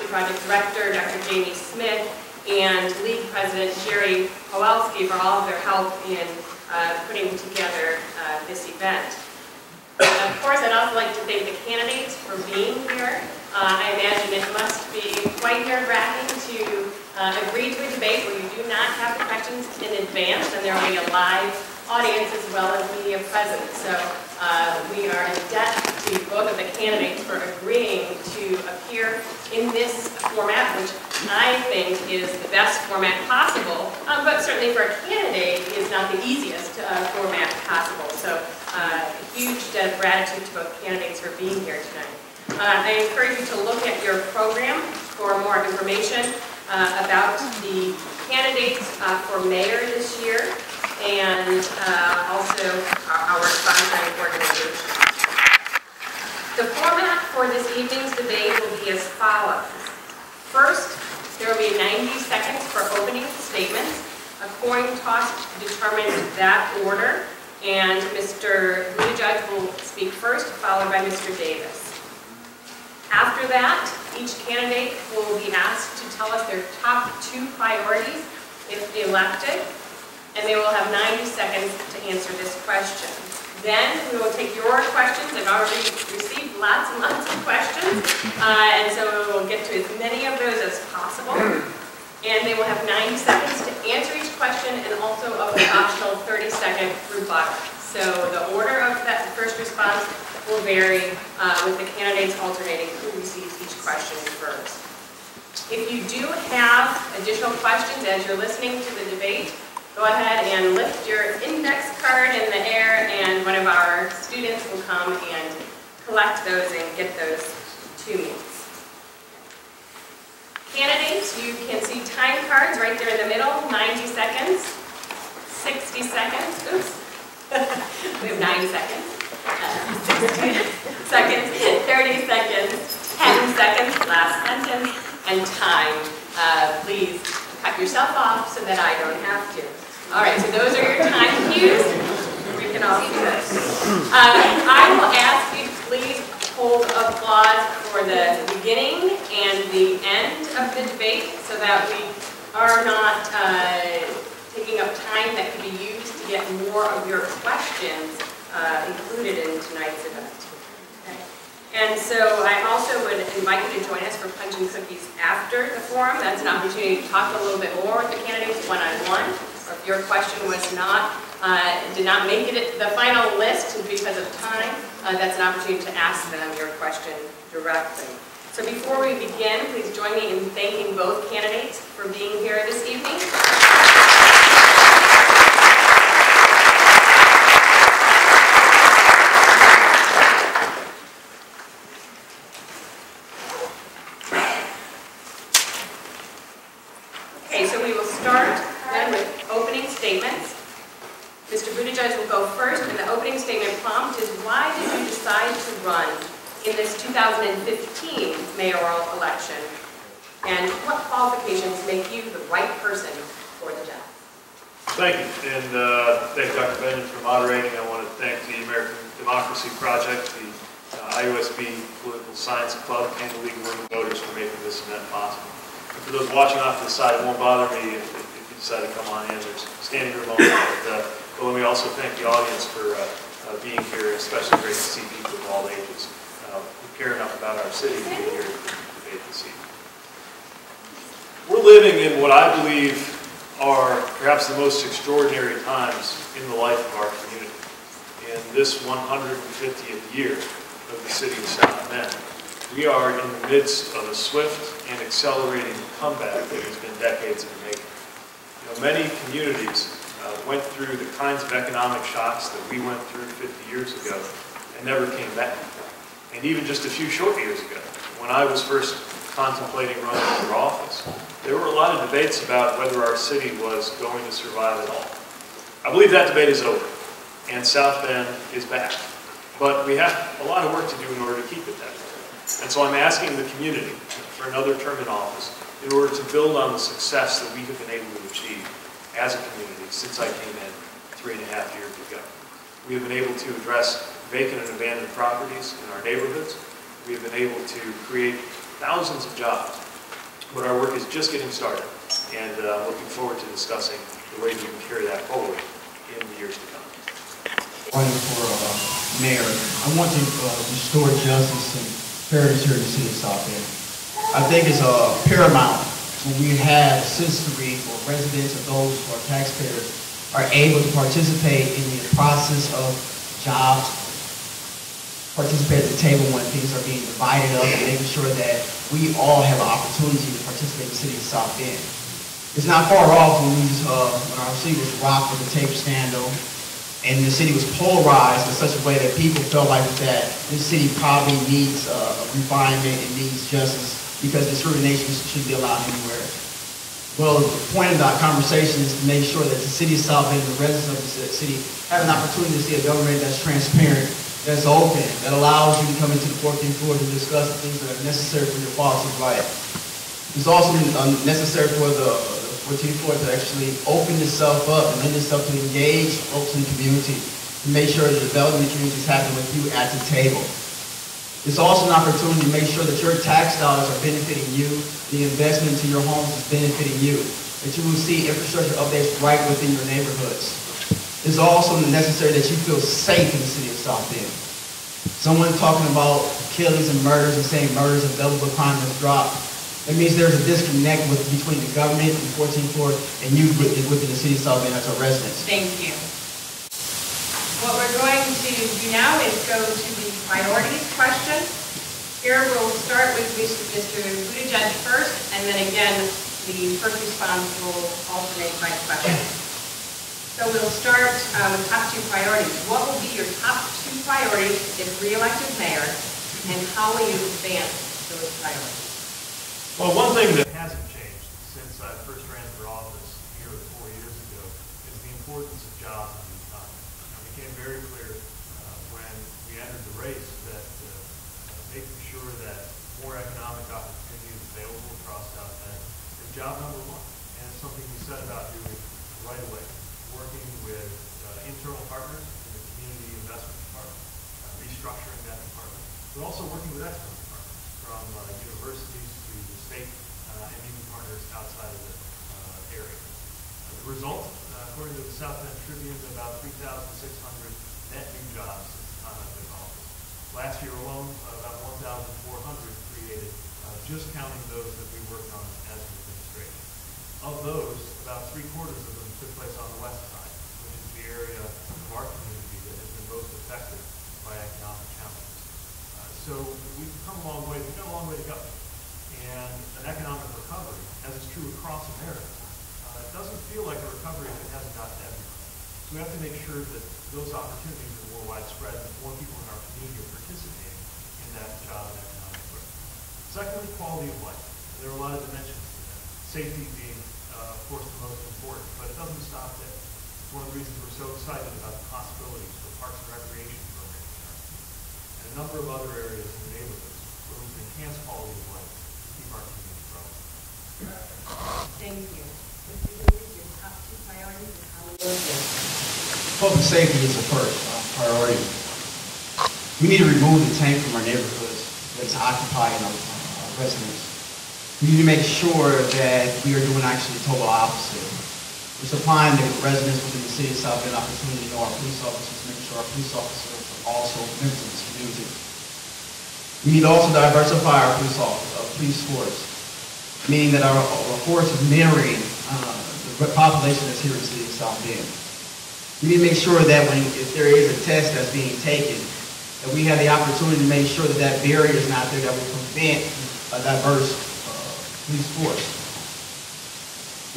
to Project Director Dr. Jamie Smith, and League President Jerry Kowalski for all of their help in putting together this event. Of course, I'd also like to thank the candidates for being here. I imagine it must be quite nerve-wracking to agree to a debate where you do not have the questions in advance, and there will be a live audience as well as media present. So we are in debt to both of the candidates for agreeing to appear in this format, which I think is the best format possible, but certainly for a candidate is not the easiest format possible. So a huge debt of gratitude to both candidates for being here tonight. I encourage you to look at your program for more information about the candidates for mayor this year, and also our sponsoring organization. The format for this evening's debate will be as follows. First, there will be 90 seconds for opening statements. A coin toss determines that order, and Mr. Buttigieg will speak first, followed by Mr. Davis. After that, each candidate will be asked to tell us their top 2 priorities if elected, and they will have 90 seconds to answer this question. Then we will take your questions. I've already received lots and lots of questions, and so we will get to as many of those as possible. And they will have 90 seconds to answer each question, and also of the optional 30-second rebuttal. So the order of that first response will vary with the candidates alternating who receives each question first. If you do have additional questions as you're listening to the debate, go ahead and lift your index card in the air, and one of our students will come and collect those and get those to me. Candidates, you can see time cards right there in the middle, 90 seconds, 60 seconds, oops, we have 90 seconds, 60 seconds, 30 seconds, 10 seconds, last sentence, and time. Please cut yourself off so that I don't have to. All right, so those are your time cues. We can all see this. I will ask you to please hold applause for the beginning and the end of the debate so that we are not taking up time that can be used to get more of your questions included in tonight's event. Okay. And so I also would invite you to join us for punch and cookies after the forum. That's an opportunity to talk a little bit more with the candidates one-on-one. Or if your question was not, did not make it the final list because of time, that's an opportunity to ask them your question directly. So before we begin, please join me in thanking both candidates for being here this evening. Okay, so we will start then with opening statements. Mr. Buttigieg will go first, and the opening statement prompt is, why did you decide to run in this 2015 mayoral election, and what qualifications make you the right person for the job? Thank you, and thank Dr. Bennett for moderating. I want to thank the American Democracy Project, the IUSB Political Science Club, and the League of Women Voters for making this event possible. And for those watching off to the side, it won't bother me if you decide to come on in. There's standing room only. But let me also thank the audience for being here. Especially great to see people of all ages who care enough about our city to be here to debate this evening. We're living in what I believe are perhaps the most extraordinary times in the life of our community. In this 150th year of the city of South Bend, we are in the midst of a swift and accelerating comeback that has been decades in the making. You know, many communities went through the kinds of economic shocks that we went through 50 years ago and never came back. And even just a few short years ago, when I was first contemplating running for office, there were a lot of debates about whether our city was going to survive at all. I believe that debate is over, and South Bend is back. But we have a lot of work to do in order to keep it that way. And so I'm asking the community for another term in office in order to build on the success that we have been able to achieve as a community since I came in 3.5 years ago. We have been able to address vacant and abandoned properties in our neighborhoods. We have been able to create thousands of jobs but our work is just getting started, and I'm looking forward to discussing the ways we can carry that forward in the years to come. Running for mayor, I want to restore justice and fairness here in the city of South Bend. I think it's paramount when we have citizenry or residents or those who are taxpayers are able to participate in the process of jobs, participate at the table when things are being divided up, and making sure that we all have an opportunity to participate in the city of South Bend. It's not far off when our city was rocked with the tape scandal, and the city was polarized in such a way that people felt like that this city probably needs refinement and needs justice because discrimination shouldn't be allowed anywhere. Well, the point of that conversation is to make sure that the city of South Bend and the residents of the city have an opportunity to see a government that's transparent, that's open, that allows you to come into the 14th floor to discuss the things that are necessary for your quality of life. It's also necessary for the 14th floor to actually open itself up and lend itself to engage folks in the community, to make sure the development community is happening with you at the table. It's also an opportunity to make sure that your tax dollars are benefiting you, the investment into your homes is benefiting you, that you will see infrastructure updates right within your neighborhoods. It's also necessary that you feel safe in the city of South Bend. Someone talking about killings and murders and saying murders have doubled, but crime has dropped. That means there's a disconnect between the government and the 14th floor and you within the city of South Bend as our residents. Thank you. What we're going to do now is go to the priorities question. Here we'll start with Mr. Buttigieg first, and then again, the first response will alternate by question. So we'll start with top two priorities. What will be your top two priorities if re-elected mayor, and how will you advance those priorities? Well, one thing that hasn't changed since I first ran for office 4 years ago is the importance of jobs in the economy. It became very clear when we entered the race that making sure that more economic opportunity is available across South Bend is job number one. And it's something we set about doing right away, working with internal partners in the community investment department, restructuring that department, but also working with external partners from universities to the state and even partners outside of the area. The result, according to the South Bend Tribune, is about 3,600 net new jobs since the time I've been in office. Last year alone, about 1,400 created, just counting those that we worked on as an administration. Of those, about 3/4 of them took place on the west side, which is the area of our community that has been most affected by economic challenges. So we've come a long way. We've got a long way to go. And an economic recovery, as is true across America, doesn't feel like a recovery if it hasn't gotten to everyone. So we have to make sure that those opportunities are more widespread and more people in our community are participating in that job and economic growth. Secondly, quality of life. There are a lot of dimensions to that. Safety being, of course, the most important, but it doesn't stop there. It's one of the reasons we're so excited about the possibilities for parks and recreation programs and a number of other areas in the neighborhoods where we can enhance quality of life and keep our community growing. Thank you. Mr. Davis, your top two priorities and how will you advance? Public safety is the first priority. We need to remove the tank from our neighborhoods that's occupying our residents. We need to make sure that we are doing actually the total opposite. We're supplying the residents within the city of South Bend an opportunity to know our police officers, making sure our police officers are also members of this community. We need to also diversify our police force, meaning that our force is mirroring the population that's here in the city of South Bend. We need to make sure that if there is a test that's being taken, that we have the opportunity to make sure that that barrier is not there that will prevent a diverse police force.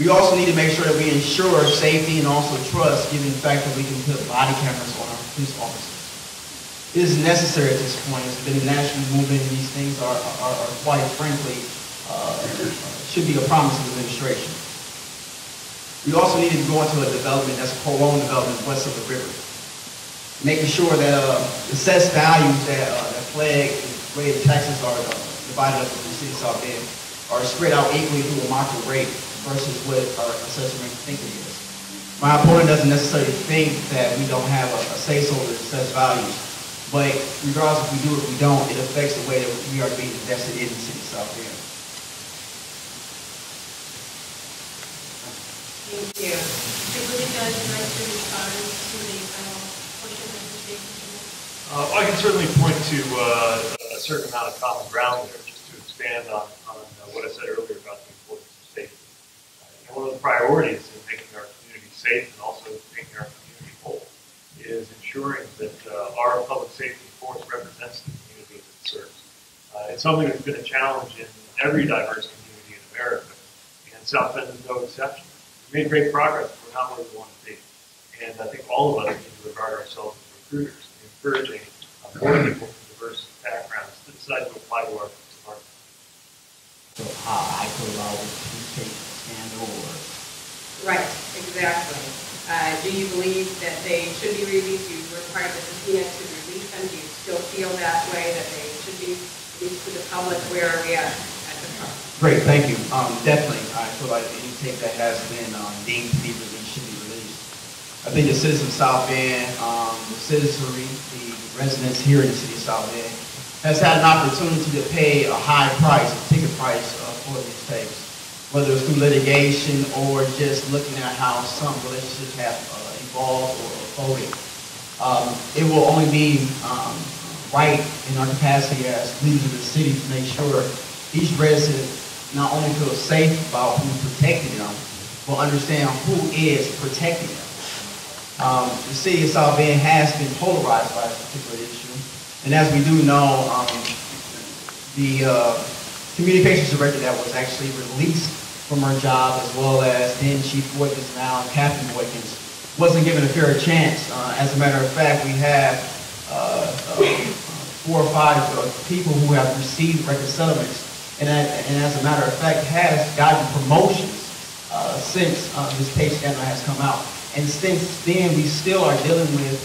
We also need to make sure that we ensure safety and also trust, given the fact that we can put body cameras on our police officers. It is necessary at this point. It's been a national movement, and these things are quite frankly, should be a promise of the administration. We also need to go into a development that's a prolonged development west of the river, making sure that the assessed values that flag and rate taxes are divided up in the city of South Bend are spread out equally through a market rate versus what our assessor may think it is. My opponent doesn't necessarily think that we don't have a say-so with assessed values, but regardless if we do or we don't, it affects the way that we are being invested in the city of South Bend. Thank you. Mr. Buttigieg, would you like to respond to the final portion of the statement? I can certainly point to a certain amount of common ground there, just to expand on what I said earlier about the importance of safety. One of the priorities in making our community safe and also making our community whole is ensuring that our public safety force represents the community that it serves. It's something that's been a challenge in every diverse community in America, and South Bend is no exception. We've made great progress, but we're not where we want to be. And I think all of us need to regard ourselves as recruiters, encouraging more people from diverse backgrounds to decide to apply to our department. So I could allow this to take scandal or... Right, exactly. Do you believe that they should be released? You require the subpoena to release them. Do you still feel that way, that they should be released to the public? Where are we at the front? Great, thank you. Definitely, I feel like any tape that has been deemed to be released should be released. I think the citizens of South Bend, the citizenry, the residents here in the city of South Bend, has had an opportunity to pay a high price, a ticket price for these tapes, whether it's through litigation or just looking at how some relationships have evolved or folded. It will only be right in our capacity as leaders of the city to make sure each resident not only feels safe about who's protecting them, but understand who is protecting them. The city of South Bend has been polarized by this particular issue. And as we do know, the communications director that was actually released from her job, as well as then Chief Boykins, now Captain Boykins, wasn't given a fair chance. As a matter of fact, we have 4 or 5 people who have received record settlements, and as a matter of fact, has gotten promotions since this pay scandal has come out. And since then, we still are dealing with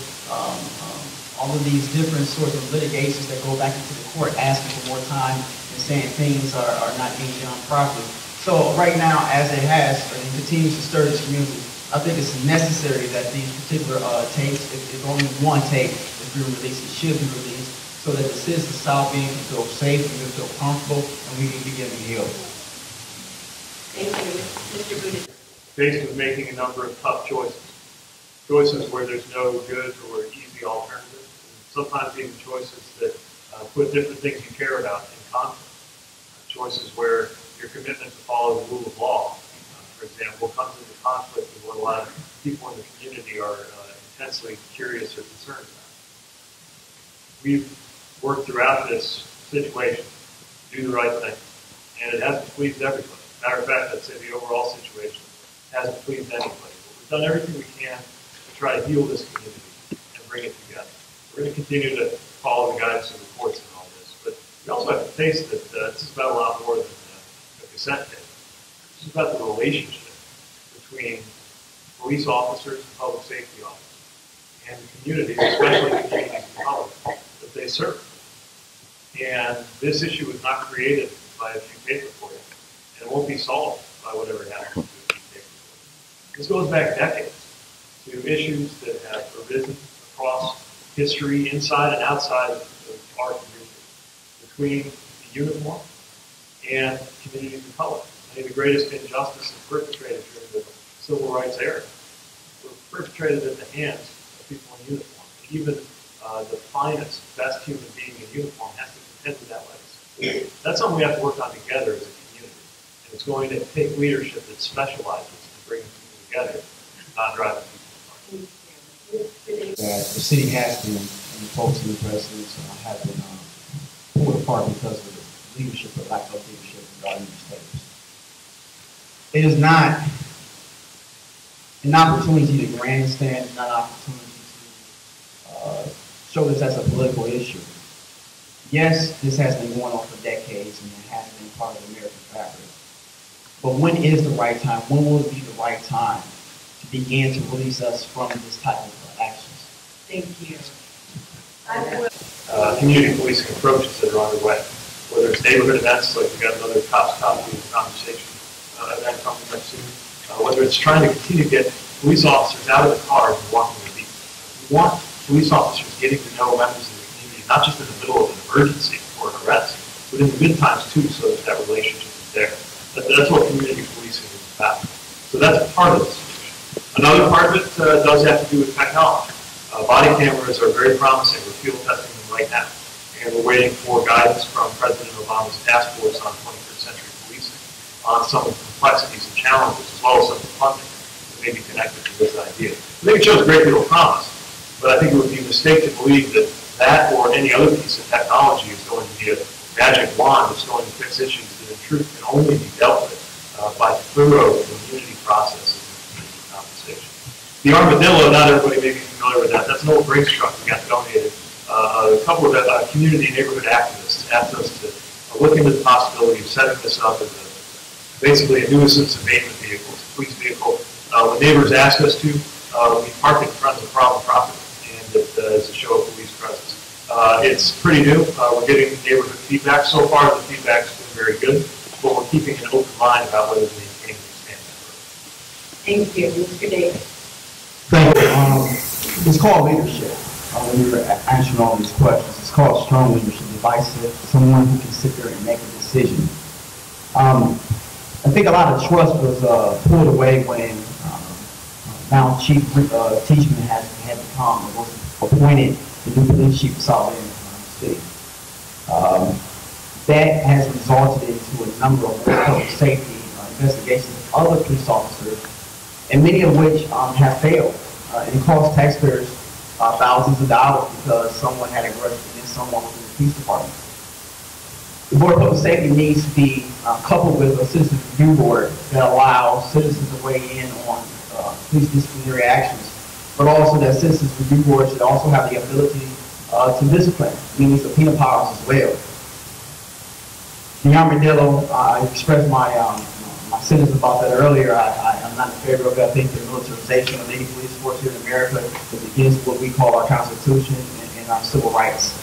all of these different sorts of litigations that go back into the court asking for more time and saying things are not being done properly. So right now, as it has and continues to stir this community, I think it's necessary that these particular tapes, if only one tape is being released, it should be released so that the citizens of South Bend can feel safe, and can feel comfortable, and we can begin to heal. Thank you. Mr. Buttigieg. Faced with making a number of tough choices where there's no good or easy alternative. Sometimes even choices that put different things you care about in conflict. Choices where your commitment to follow the rule of law, for example, comes into conflict with what a lot of people in the community are intensely curious or concerned about. We've worked throughout this situation to do the right thing, and it hasn't pleased everybody. Matter of fact, I'd say the overall situation hasn't pleased anybody. But we've done everything we can to try to heal this community and bring it together. We're going to continue to follow the guidance of the courts in all this, but we also have to face that this is about a lot more than a cassette tape. This is about the relationship between police officers and public safety officers and the community, especially the communities of color that they serve. And this issue was not created by a few paper reports, and it won't be solved by whatever happens to a few paper reports. This goes back decades to issues that have arisen across history inside and outside of our community, between the uniform and communities of color. I think the greatest injustices perpetrated during the civil rights era were perpetrated at the hands of people in uniform. And even the finest, best human being in uniform has to contend with that legacy. That's something we have to work on together as a community. And it's going to take leadership that specializes in bringing people together, not driving people apart. That the city has been, and the folks in the presidents have been pulled apart because of the leadership or lack of leadership regarding these tapes. It is not an opportunity to grandstand, it's not an opportunity to show this as a political issue. Yes, this has been going on for decades and it has been part of the American fabric. But when is the right time? When will it be the right time to begin to release us from this type of actions? Thank you. Community policing approaches that are underway, whether it's neighborhood events, like we got another cops conversation event coming up soon, whether it's trying to continue to get police officers out of the cars and walking the beat. We want police officers getting to know members of the community, not just in the middle of an emergency or an arrest, but in the good times too, so that that relationship is there. That's what community policing is about. So that's part of this. does have to do with technology. Body cameras are very promising. We're field testing them right now. And we're waiting for guidance from President Obama's task force on 21st century policing on some of the complexities and challenges, as well as some of the funding that may be connected to this idea. I think it shows a great deal of promise, but I think it would be a mistake to believe that that or any other piece of technology is going to be a magic wand that's going to fix issues that in truth can only be dealt with by thorough community processes and community conversation. The armadillo, not everybody may be familiar with that. That's an old Brinks truck we got donated. A couple of community neighborhood activists asked us to look into the possibility of setting this up as basically a nuisance abatement vehicle, it's a police vehicle. When neighbors ask us to, we park it in front of the problem property, and it is a show of police presence. It's pretty new. We're getting neighborhood feedback. So far, the feedback's been very good, but we're keeping an open mind about whether to maintain and expand that program. Thank you. Mr. Davis. Thank you. It's called leadership. When we were answering all these questions, it's called strong leadership, divisive, someone who can sit there and make a decision. I think a lot of trust was pulled away when now Chief Teachman had become or was appointed the new police chief of South Bend City. That has resulted into a number of public safety investigations of other police officers, and many of which have failed. It cost taxpayers thousands of dollars because someone had a grudge against someone within the police department. The Board of Public Safety needs to be coupled with a citizen review board that allows citizens to weigh in on police disciplinary actions, but also that citizens review board should also have the ability to discipline, meaning subpoena powers as well. The armadillo, I expressed my sentiments about that earlier. I'm not in favor of it. I think the militarization of any police force here in America is against what we call our Constitution and our civil rights.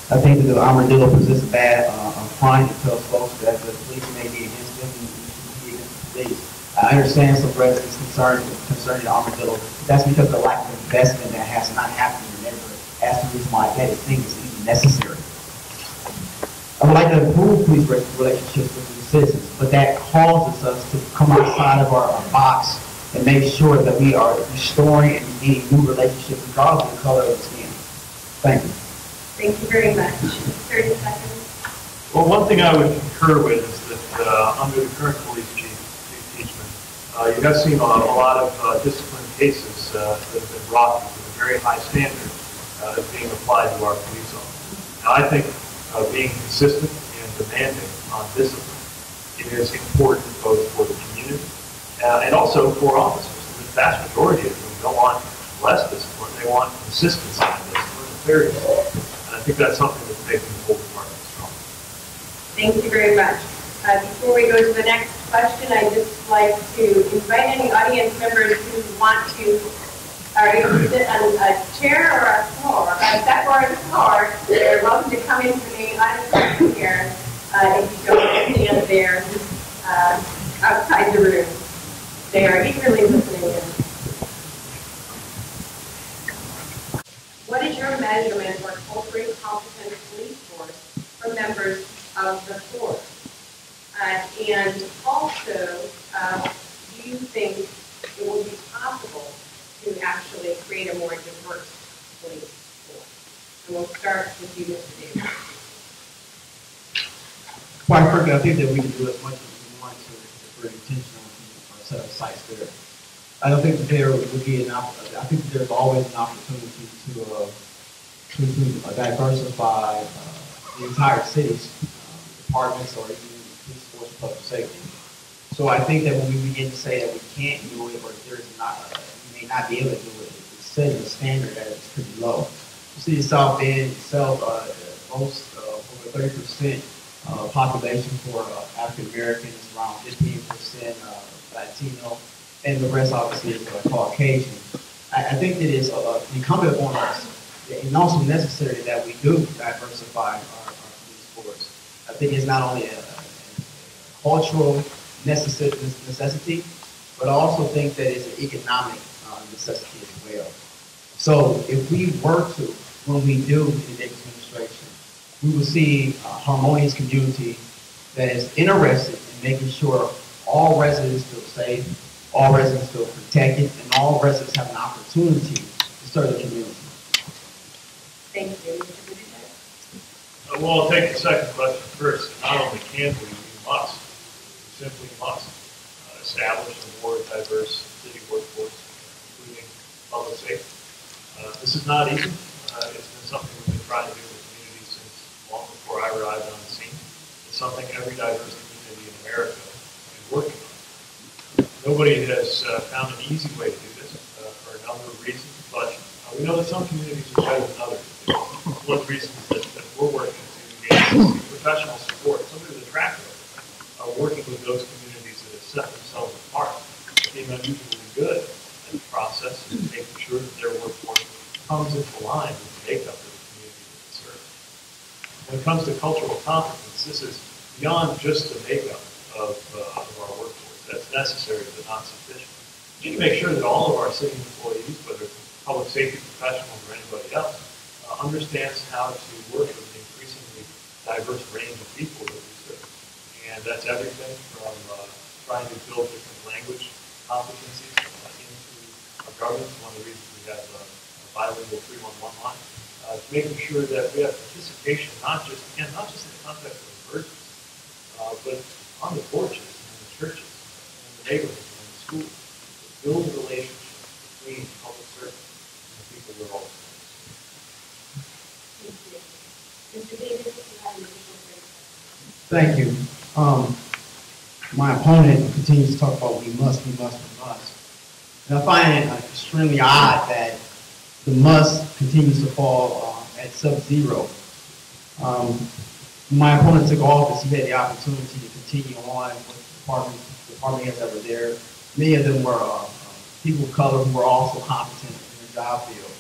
I think that the armadillo presents a bad front. It tells folks that the police may be against them and we should be against the police. I understand some residents concerning the armadillo. That's because of the lack of investment that has not happened in the neighborhood. That's the reason why I think it's even necessary. I would like to improve police relationships with the citizens, but that causes us to come outside of our box and make sure that we are restoring and meeting new relationships regardless of the color of the skin. Thank you. Thank you very much. 30 seconds. Well, one thing I would concur with is that under the current police chief, Teachman, you have seen a lot of disciplined cases that have been brought to a very high standard being applied to our police officers. Now, I think being consistent and demanding on discipline is important both for the community and also for officers. The vast majority of them don't want less discipline; they want consistency in discipline and fairness. And I think that's something that's making the whole department strong. Thank you very much. Before we go to the next question, I'd just like to invite any audience members who want to are able to sit on a chair or a floor, a step or a floor. They're welcome to come into the audience here if you don't stand there outside the room. They are eagerly listening in. What is your measurement for culturally competent police force for members of the force? And also, do you think it will be possible to actually create a more diverse police force? And we'll start with you, Mr. Davis. Quite frankly, I think that we can do as much as we want to if we're intentional on a set of sites there. I don't think that there would be an opportunity. I think that there's always an opportunity to diversify the entire city's departments or even police force of public safety. So I think that when we begin to say that we can't do it or there's not, we may not be able to do it, it's setting a standard that is pretty low. The city of South Bend itself boasts over 30% population for African Americans, around 15% Latino, and the rest obviously is Caucasian. I think that it's incumbent upon us and also necessary that we do diversify our police force. I think it's not only a cultural necessity, but I also think that it's an economic necessity as well. So if we were to, when we do in the Davis administration, we will see a harmonious community that is interested in making sure all residents feel safe, all residents feel protected, and all residents have an opportunity to serve the community. Thank you. Mr. Buttigieg? Well, I'll take the second question first. Not only can we must. We simply must establish a more diverse city workforce, including public safety. This is not easy. It's been something we've been trying to do in the community since long before I arrived on the scene. It's something every diverse community in America is working on. Nobody has found an easy way to do this for a number of reasons, but we know that some communities are better than others. One of the reasons that we're working to get professional support, somebody with a track record, working with those communities that have set themselves apart, being unusually good at the process and making sure that their workforce comes into line with the makeup of the community that they serve. When it comes to cultural competence, this is beyond just the makeup of our workforce. That's necessary but not sufficient. We need to make sure that all of our city employees, whether it's public safety professionals or anybody else, understands how to work with an increasingly diverse range of people that we serve. And that's everything from trying to build different language competencies into our government. One of the reasons we have a bilingual 311 line, making sure that we have participation, not just in the context of emergencies, but on the porches, in the churches, in the neighborhoods, in the schools, to build a relationship between public servants and the people we're all serving. Mr. Davis, you have an additional question. Thank you. My opponent continues to talk about we must. And I find it extremely odd that the must continues to fall at sub-zero. My opponent took office, he had the opportunity to continue on with the department heads that were there. Many of them were people of color who were also competent in their job field.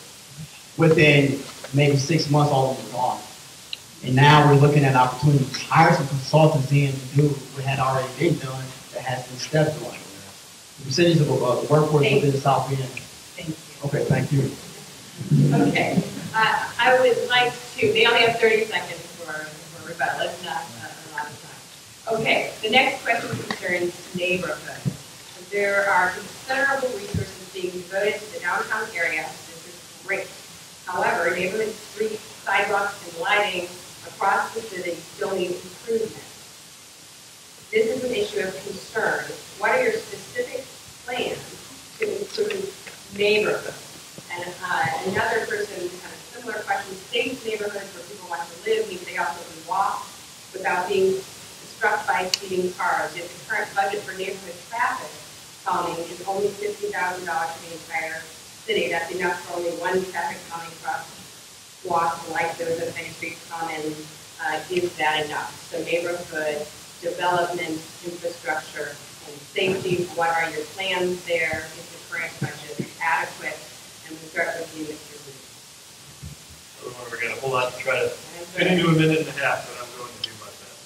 Within maybe 6 months, all of them were gone. And now we're looking at an opportunity to hire some consultants in to do what had already been done that has been stepped on. The percentage of the workforce within the South End. Thank you. Okay, thank you. Okay. I would like to, they only have 30 seconds for rebuttal. It's not a lot of time. Okay, the next question concerns neighborhoods. There are considerable resources being devoted to the downtown area. This is great. However, neighborhood streets, sidewalks, and lighting across the city still need improvement. This is an issue of concern. What are your specific plans to improve neighborhoods? And another person had a similar question. Safe neighborhoods where people want to live, maybe they also can walk without being struck by speeding cars. If the current budget for neighborhood traffic calming is only $50,000 for the entire city, that's enough for only one traffic calming crosswalk like those at Main Street Common. Is that enough? So neighborhood development, infrastructure, and safety. What are your plans there? Is the current budget adequate? And we'll start with you, Mr. Booth. We're going to hold on to try to fit into a minute and a half, but I'm going to do my best.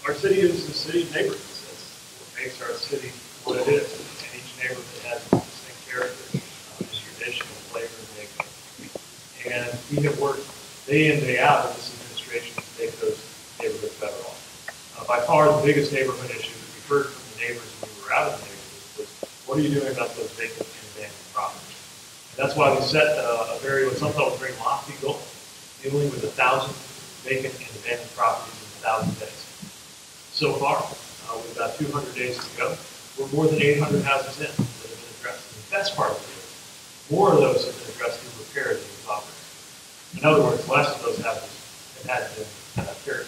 Our city is a city of neighborhoods. That's what makes our city what it is. And each neighborhood has distinct character, tradition, flavor, and makeup. And we have worked day in, day out in this administration to make those neighborhoods better off. By far, the biggest neighborhood issue that we heard from the neighbors when we were out in the neighborhoods was, what are you doing about those vacant and abandoned properties? And that's why we set what some thought was a very lofty goal, dealing with 1,000 vacant and abandoned properties in 1,000 days. So far, with about 200 days to go, we're more than 800 houses in that have been addressed. And the best part of it is, more of those have been addressed through repairs than we've offered. In other words, less of those houses have had been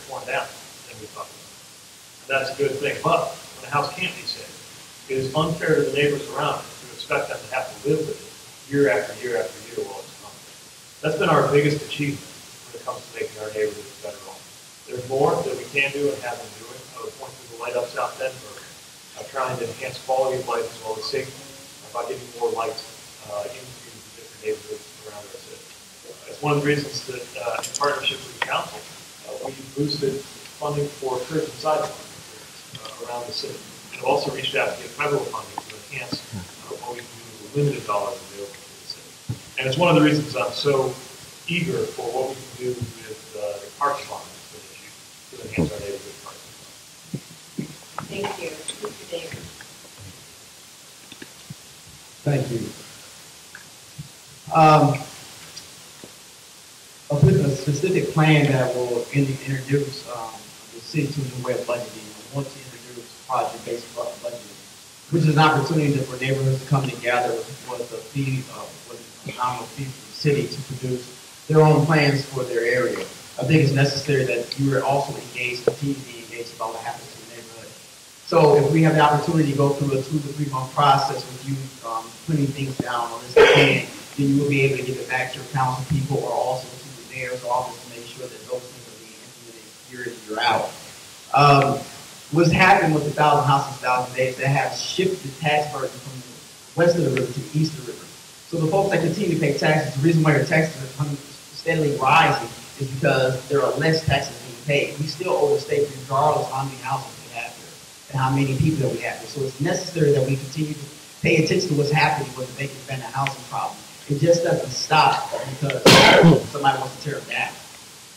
torn down than we thought. That's a good thing. But when a house can't be saved, it is unfair to the neighbors around it to expect them to have to live with it year after year after year while it's coming. That's been our biggest achievement when it comes to making our neighborhoods better off. There's more that we can do and have been doing. I would point to the Light Up South End program, trying to enhance quality of life as well as safety by getting more lights into the different neighborhoods around our city. It's one of the reasons that in partnership with the council, we boosted funding for curbs and sidewalks around the city. We've also reached out to get federal funding to enhance what we can do with the limited dollars available to the city. And it's one of the reasons I'm so eager for what we can do with the parks fund that's been issued to enhance our neighborhood parks. Thank you. Mr. Davis. Thank you. With a specific plan that will introduce the city to a new way of budgeting. I want to introduce project-based budgeting, which is an opportunity for neighborhoods to come together with a fee, with a nominal fee for the city to produce their own plans for their area. I think it's necessary that you are also engaged, continue to be engaged about what happens to the neighborhood. So if we have the opportunity to go through a 2 to 3 month process with you putting things down on this plan, then you will be able to give it back to your council people or also to the mayor's office to make sure that those things are being implemented year in, year out. What's happened with the 1,000 houses, 1,000 days, they have shifted the tax burden from the west of the river to the east of the river. So the folks that continue to pay taxes, the reason why your taxes are steadily rising is because there are less taxes being paid. We still owe the state regardless of how many houses we have here and how many people that we have here. So it's necessary that we continue to pay attention to what's happening with the vacant abandoned housing problem. It just doesn't stop because somebody wants to tear it down.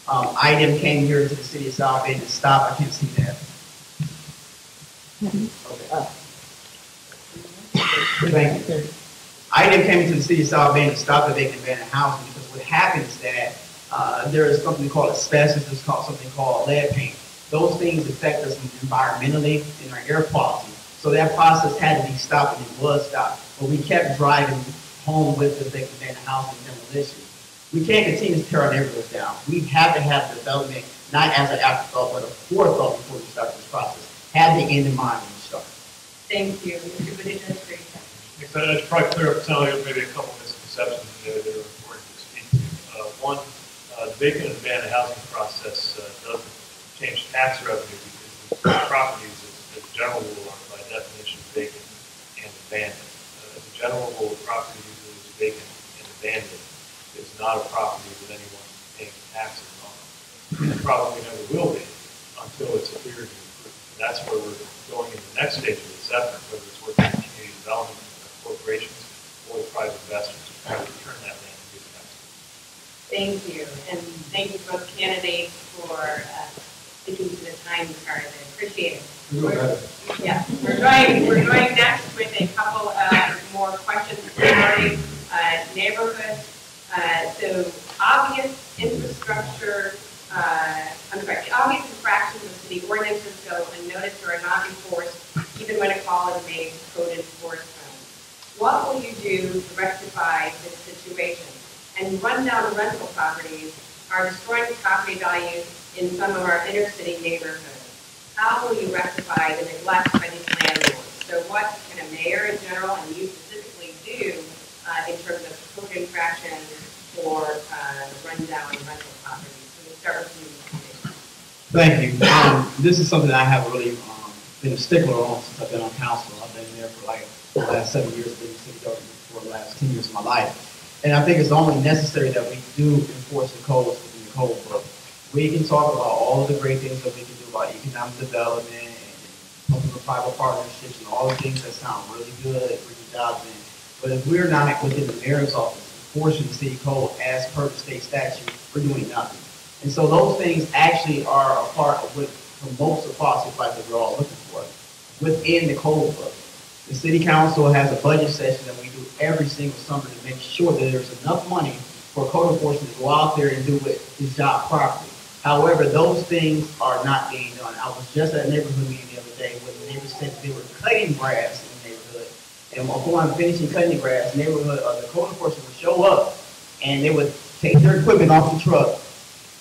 IDEM came here to the city of South Bend and stopped. I can't see that. Okay. Thank you. IDEM came into the city of South Bend and stopped the vacant abandoned housing because what happened is that there is something called asbestos, there's something called lead paint. Those things affect us environmentally and our air quality. So that process had to be stopped and it was stopped. But we kept driving home with the vacant abandoned housing demolition. We can't continue to tear our neighborhoods down. We have to have development, not as an afterthought, but a forethought before we start this process. Have the end in mind when you start. Thank you. Mr. Buttigieg, great. It's probably clear up some of maybe a couple misconceptions there that are important to speak to. One, the vacant and abandoned housing process doesn't change tax revenue because the properties, as a general rule, are by definition vacant and abandoned. As a general rule, the property usually is vacant and abandoned. It's not a property that anyone is paying taxes on. And probably never will be until it's cleared and approved. And that's where we're going in the next stage of this effort, whether it's working with community development, corporations, or private investors to try to return that land to the taxpayers. Thank you. And thank you both candidates for sticking to the time card. I appreciate it. We're going next with a couple of more questions regarding neighborhoods. So obvious infrastructure, obvious infractions of city ordinances go unnoticed or are not enforced, even when a call is made to code enforcement. What will you do to rectify this situation? And rundown rental properties are destroying property values in some of our inner city neighborhoods. How will you rectify the neglect by these landlords? So what can a mayor in general and you specifically do in terms of code infractions or rundown rental properties? So we start with you. Thank you. This is something I have really been a stickler on since I've been on council. I've been there for like the last 7 years, been in city government for the last 10 years of my life. And I think it's only necessary that we do enforce the codes within the code book. We can talk about all of the great things that we can do about economic development and public-private partnerships and all the things that sound really good, bringing jobs in. But if we're not within the mayor's office enforcing the city code as per the state statute, we're doing nothing. And so those things actually are a part of what promotes the policy fight that we're all looking for within the code book. The city council has a budget session that we do every single summer to make sure that there's enough money for code enforcement to go out there and do his job properly. However, those things are not being done. I was just at a neighborhood meeting the other day where the neighbors said they were cutting grass in the neighborhood. And upon finishing cutting the grass, the code enforcement would show up and they would take their equipment off the truck,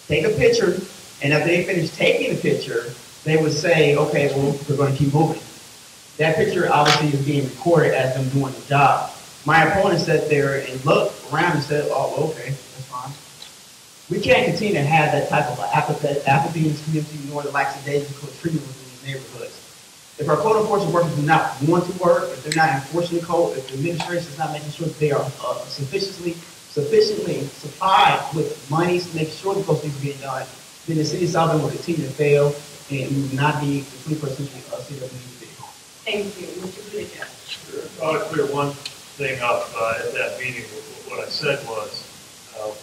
take a picture, and after they finished taking the picture, they would say, okay, well, we're going to keep moving. That picture obviously is being recorded as them doing the job. My opponent sat there and looked around and said, oh, well, okay, that's fine. We can't continue to have that type of apathy in this community, nor the lackadaisical treatment within these neighborhoods. If our code enforcement workers do not want to work, if they're not enforcing the code, if the administration is not making sure that they are sufficiently supplied with monies to make sure that those things are getting done, then the city of South Bend will continue to fail and we will not be the 21st century city that we need to be. Thank you. Mr. Buttigieg. Sure. I want to clear one thing up at that meeting. What I said was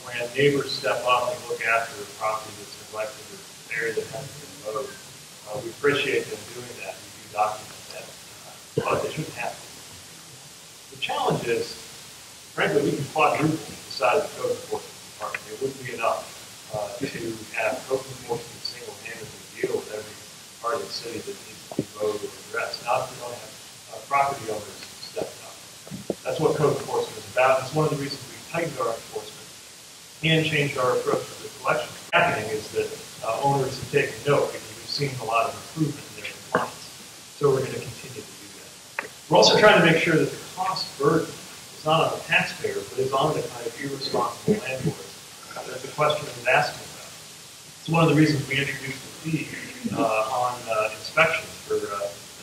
when neighbors step up and look after a property that's neglected or an area that hasn't been mowed, we appreciate them doing that. We do document that. But it shouldn't happen. The challenge is, frankly, we can quadruple the size of the code enforcement department. It wouldn't be enough to have code enforcement single-handedly deal with every part of the city that needs to be mowed or addressed. Not if we don't have property owners stepping up. That's what code enforcement is about. It's one of the reasons we tightened our enforcement and changed our approach to the collection. What's happening is that owners have taken note because we've seen a lot of improvement in their compliance. So we're going to continue to do that. We're also trying to make sure that the cost burden is not on the taxpayer, but is on the kind of irresponsible landlords that the question is asking about. It's one of the reasons we introduced a fee on inspection for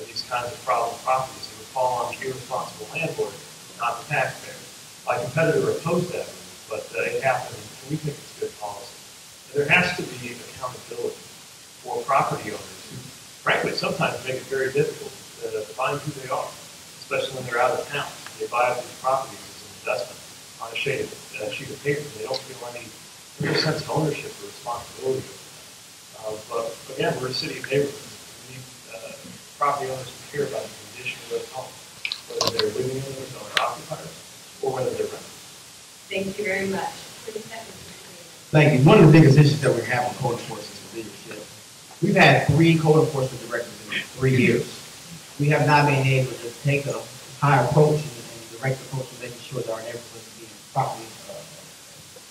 these kinds of problem properties. It would fall on the irresponsible landlord, not the taxpayer. My competitor opposed that, but it happened, and we think it's good policy. And there has to be accountability for property owners who, frankly, sometimes make it very difficult to find who they are, especially when they're out of town. They buy up these properties as an investment on a sheet of paper. They don't feel any sense of ownership or responsibility. But again, we're a city of neighborhoods. We need property owners to care about the condition of their home, whether they're living in them as owner-occupiers or whether they're renting. Thank you very much. Thank you. One of the biggest issues that we have on code enforcement is leadership. We've had 3 code enforcement directors in 3 years. We have not been able to take a high approach and direct approach to making sure that our neighborhoods are being properly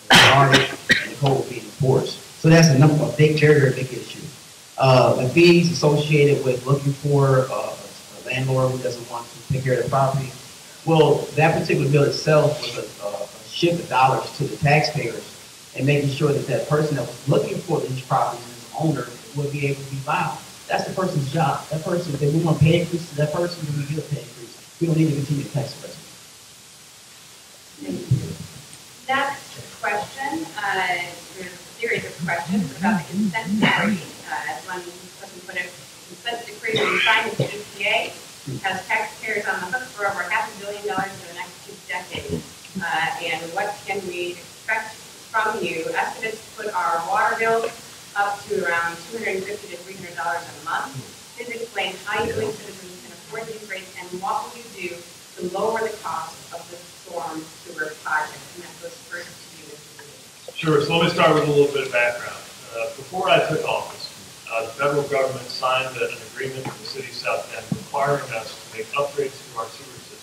guarded and the code will be enforced. So that's a very big issue. The fees associated with looking for a landlord who doesn't want to take care of the property. Well, that particular bill itself was a shift of dollars to the taxpayers and making sure that that person that was looking for these properties as an owner would be able to be bound. That's the person's job. That person, if we want to pay increase to that person, then we get a pay increase. We don't need to continue to tax the resident. Next question, there's a series of questions about the consent decree. As one person put it, consent decree when signed with the EPA has taxpayers on the hook for over $500 million for the next 2 decades. And what can we expect from you? Estimates put our water bills up to around $250 to $300 a month. Please explain how you believe citizens can afford these rates and what will you do to lower the cost of the storm sewer project? And that goes first to you, Mr. Buttigieg. Sure. So let me start with a little bit of background. Before I took office, the federal government signed an agreement with the city of South Bend requiring us to make upgrades to our sewer system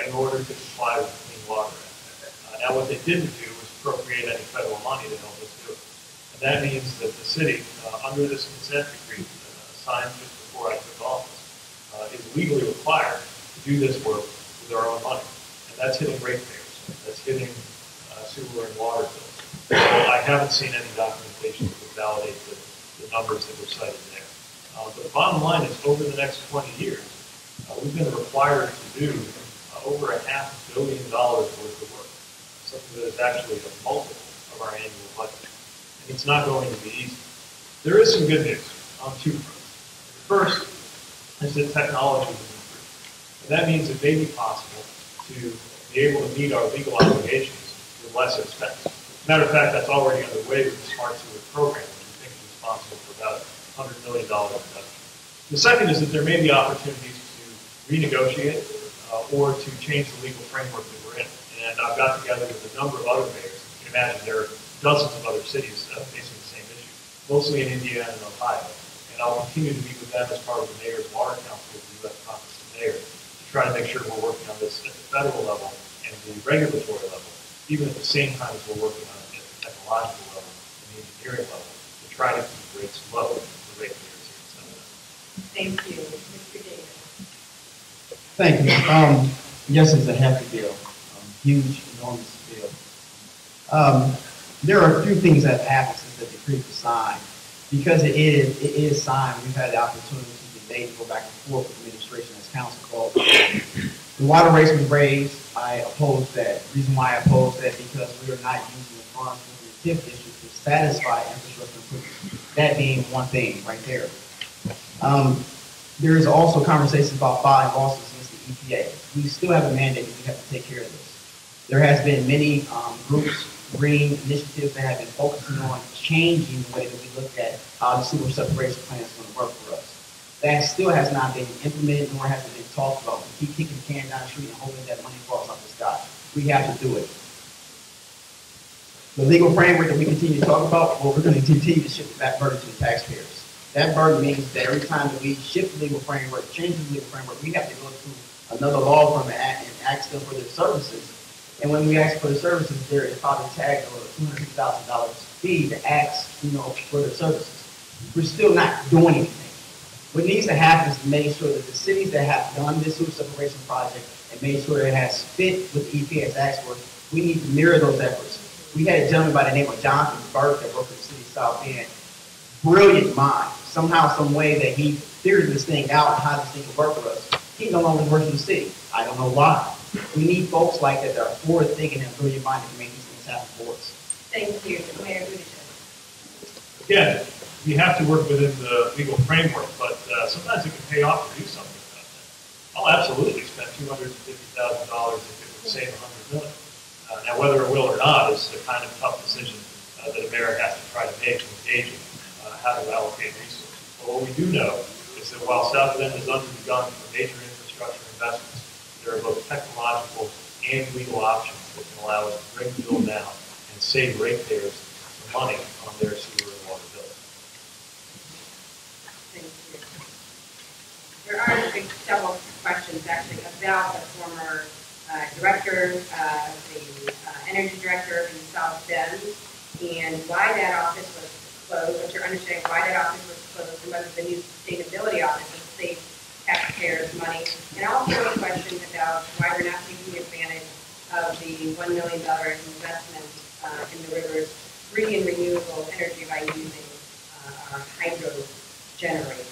in order to comply with the Clean Water Act. Now, what they didn't do was appropriate any federal money to help us do it. And that means that the city, under this consent decree signed just before I took office, is legally required to do this work with our own money. And that's hitting ratepayers. That's hitting sewer and water bills. So I haven't seen any documentation that would validate the numbers that were cited there. But the bottom line is, over the next 20 years, we've been required to do over $500 million worth of work, something that is actually a multiple of our annual budget. And it's not going to be easy. There is some good news on 2 fronts. The first is that technology has improved. And that means it may be possible to be able to meet our legal obligations with less expense. As a matter of fact, that's already underway with the Smart Sewer program, which we think is responsible for about $100 million reduction. The second is that there may be opportunities to renegotiate or to change the legal framework that we're in. And I've got together with a number of other mayors. You can imagine there are dozens of other cities facing the same issue, mostly in Indiana and Ohio. And I'll continue to meet with them as part of the Mayor's Water Council of the U.S. Conference of Mayors to try to make sure we're working on this at the federal level and the regulatory level, even at the same time as we're working on it at the technological level and the engineering level to try to keep rates low for ratepayers here in South Bend. Thank you. Mr. Davis. Thank you. Yes, it's a hefty bill, huge, enormous bill. There are a few things that have happened since the decree was signed. Because it is signed, we've had the opportunity to debate and go back and forth with the administration as council called. The water rates was raised. I opposed that. The reason why I opposed that because we are not using the funds from the TIF district to satisfy infrastructure improvements. That being one thing right there. There is also conversations about filing lawsuits against the EPA. We still have a mandate that we have to take care of this. There has been many groups, green initiatives that have been focusing on changing the way that we look at how the sewer separation plan is going to work for us. that still has not been implemented, nor has it been talked about. We keep kicking the can down the street and hoping that money falls off the sky. We have to do it. The legal framework that we continue to talk about, well, we're going to continue to shift that burden to the taxpayers. That burden means that every time that we shift the legal framework, change the legal framework, we have to go through another law firm and ask them for their services. And when we ask for the services, there is probably tagged a $250,000 fee to ask, for the services. We're still not doing anything. What needs to happen is to make sure that the cities that have done this sewer separation project and made sure it has fit with EPA has asked for, we need to mirror those efforts. We had a gentleman by the name of Jonathan Burke that worked for the city of South Bend. Brilliant mind. Somehow, some way that he figured this thing out and how this thing would work for us. He no longer works in the city. I don't know why. We need folks like that that are forward thinking and brilliant minded to make these things happen for us. Thank you, Mayor Buttigieg. Again, you have to work within the legal framework, but sometimes it can pay off to do something about that. I'll absolutely spend $250,000 if it would save $100 million. Now, whether it will or not is a kind of tough decision that a mayor has to try to make when engaging how to allocate resources. But what we do know is that while South Bend is under the gun for major infrastructure investments, there are both technological and legal options that can allow us to bring the bill down and save ratepayers some money on their sewer and water bills. Thank you. There are several questions actually about the former director, the energy director in South Bend, and why that office was closed, what's your understanding why that office was closed, and whether the new sustainability office will save taxpayers money, and also a question about why we're not taking advantage of the $1 million investment in the river's green and renewable energy by using our hydro generator.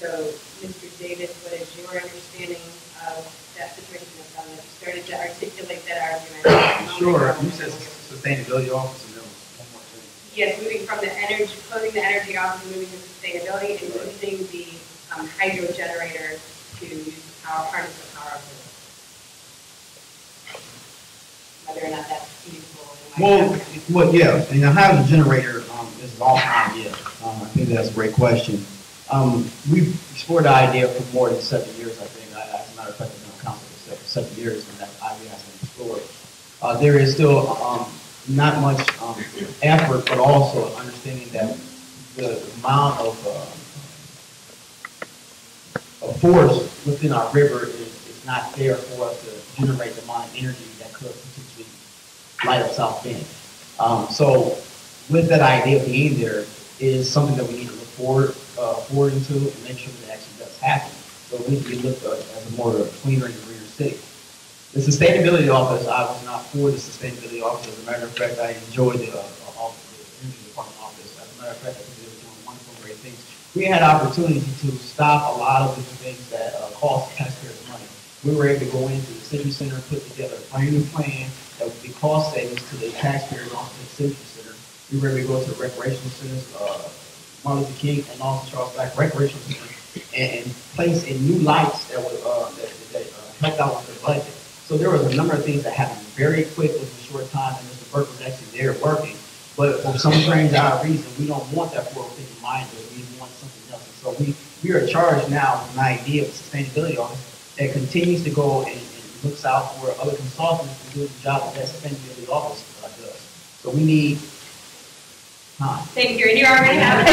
So, Mr. Davis, what is your understanding of that situation? You started to articulate that argument. Sure. You said sustainability office and then one more thing. Yes, moving from the energy, closing the energy office and moving to sustainability and using the hydro generator to use harness the power of the whether or not that's feasible. Well, yeah. And the hydro generator is a long time, yeah. I think that's a great question. We've explored the idea for more than 7 years, I think. As a matter of fact, I've been on council for 7 years, and that idea has been explored. There is still not much effort, but also understanding that the amount of force within our river is not there for us to generate the amount of energy that could potentially light up South Bend. So with that idea being there is something that we need to look forward into and make sure that it actually does happen. So we need to be looked at as a more cleaner and greener city. The sustainability office, I was not for the sustainability office. As a matter of fact, I enjoyed the energy department office. As a matter of fact, I think they were doing wonderful, great things. We had opportunity to stop a lot of the things that cost taxpayers money. We were able to go into the city center, put together a brand new plan that would be cost savings to the taxpayers on the city center. We were able to go to the recreational centers, Martin Luther King and also Charles Black recreational center, and place in new lights that would help out with the budget. So there was a number of things that happened very quick within a short time, and Mr. Burke was actually there working. But for some strange odd reason, we don't want that forward-thinking mindset. We want something else. And so we are charged now with an idea of a sustainability office that continues to go and looks out for other consultants to do the job that sustainability office does. So we need time. Thank you. And you already have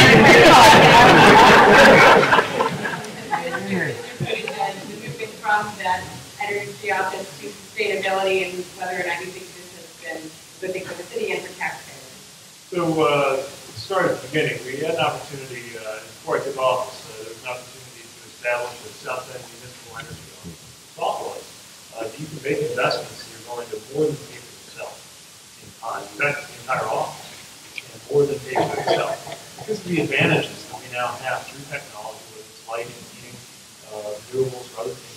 moving from that energy office to sustainability and whether or not you think this has been a good thing for the city and for taxpayers. So, to start at the beginning, we had an opportunity, before I took office, there was an opportunity to establish a South Bend Municipal Energy Office. The thought was, you can make investments and you're going to more than pay for yourself in time. In fact, the entire office, and more than pay for yourself. Because of the advantages that we now have through technology, whether it's lighting, heating, renewables, or other things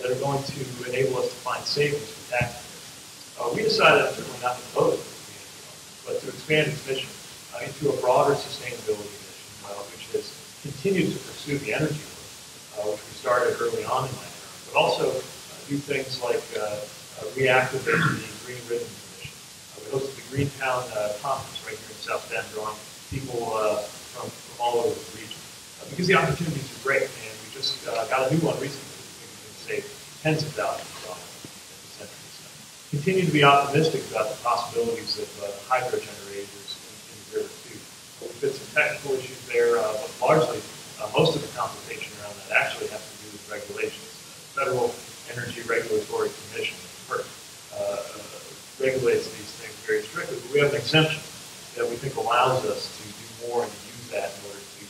that are going to enable us to find savings for taxpayers. We decided certainly not to close the community office, but to expand its mission into a broader sustainability mission, which has continued to pursue the energy work, which we started early on in my term, but also do things like reactivate the Green Ribbon Commission. We hosted the Greentown Conference right here in South Bend, drawing people from all over the region. because the opportunities are great, and we just got a new one recently. We can save tens of thousands of dollars at the center. So continue to be optimistic about the possibilities of hydro generators in the river too. We've got some technical issues there, but largely most of the complication around that actually has to do with regulations. The Federal Energy Regulatory Commission, FERC, regulates these things very strictly, but we have an exemption that we think allows us to do more and to use that in order to,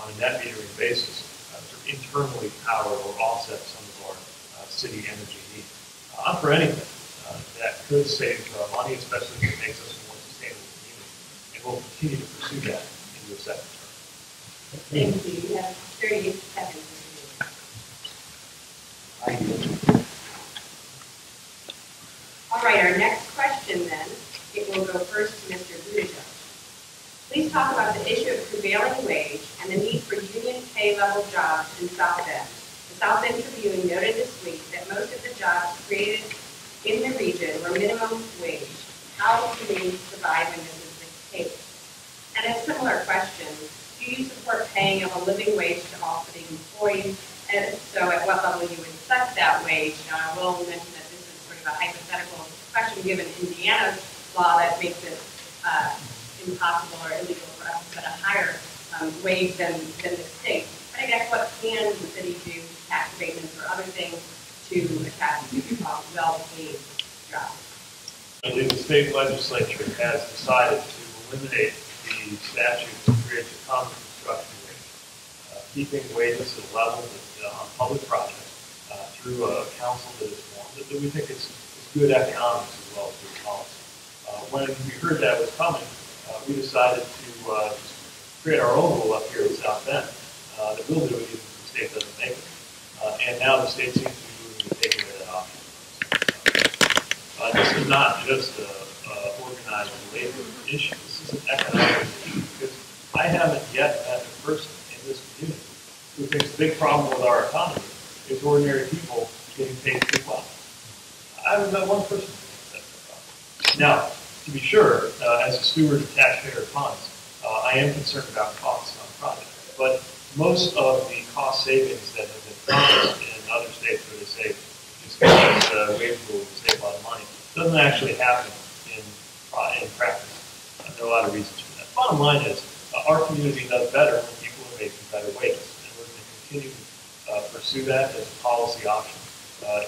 on a net metering basis, sort of internally power or offset some of our city energy needs. I'm for anything that could save money, especially if it makes us a more sustainable community, and we'll continue to pursue that into a second term. Thank you. You have 30 seconds. All right, our next question then, it will go first to Mr. Buttigieg. Please talk about the issue of prevailing wage and the need for union pay level jobs in South Bend. The South Bend Tribune noted this week that most of the jobs created in the region were minimum wage. How do we survive when this is the case? And a similar question, do you support paying of a living wage to all city employees? And if so, at what level you would set that wage? Now, I will mention that this is sort of a hypothetical question given Indiana's law that makes it impossible or illegal for us to set a higher wage than the state. But I guess what can the city do, tax abatements or other things, to attach well-paid jobs? I believe the state legislature has decided to eliminate the statute that creates a common construction wage, keeping wages at a level that, on public projects through a council that is formed that we think is good economics as well as good policy. When we heard that was coming, we decided to create our own rule up here in South Bend that will do it even if the state doesn't make it. And now the state seems to be moving to taking away that option. This is not just organized labor issue. This is an economic issue because I haven't yet met a person in this community who thinks the big problem with our economy is ordinary people getting paid too well. I haven't met one person who thinks that's the problem. Now, to be sure, as a steward of taxpayer funds, I am concerned about costs on projects. But most of the cost savings that have been promised in other states where they say just because wage rule will save a lot of money doesn't actually happen in practice. There are a lot of reasons for that. Bottom line is, our community does better when people are making better wages, and we're going to continue to pursue that as a policy option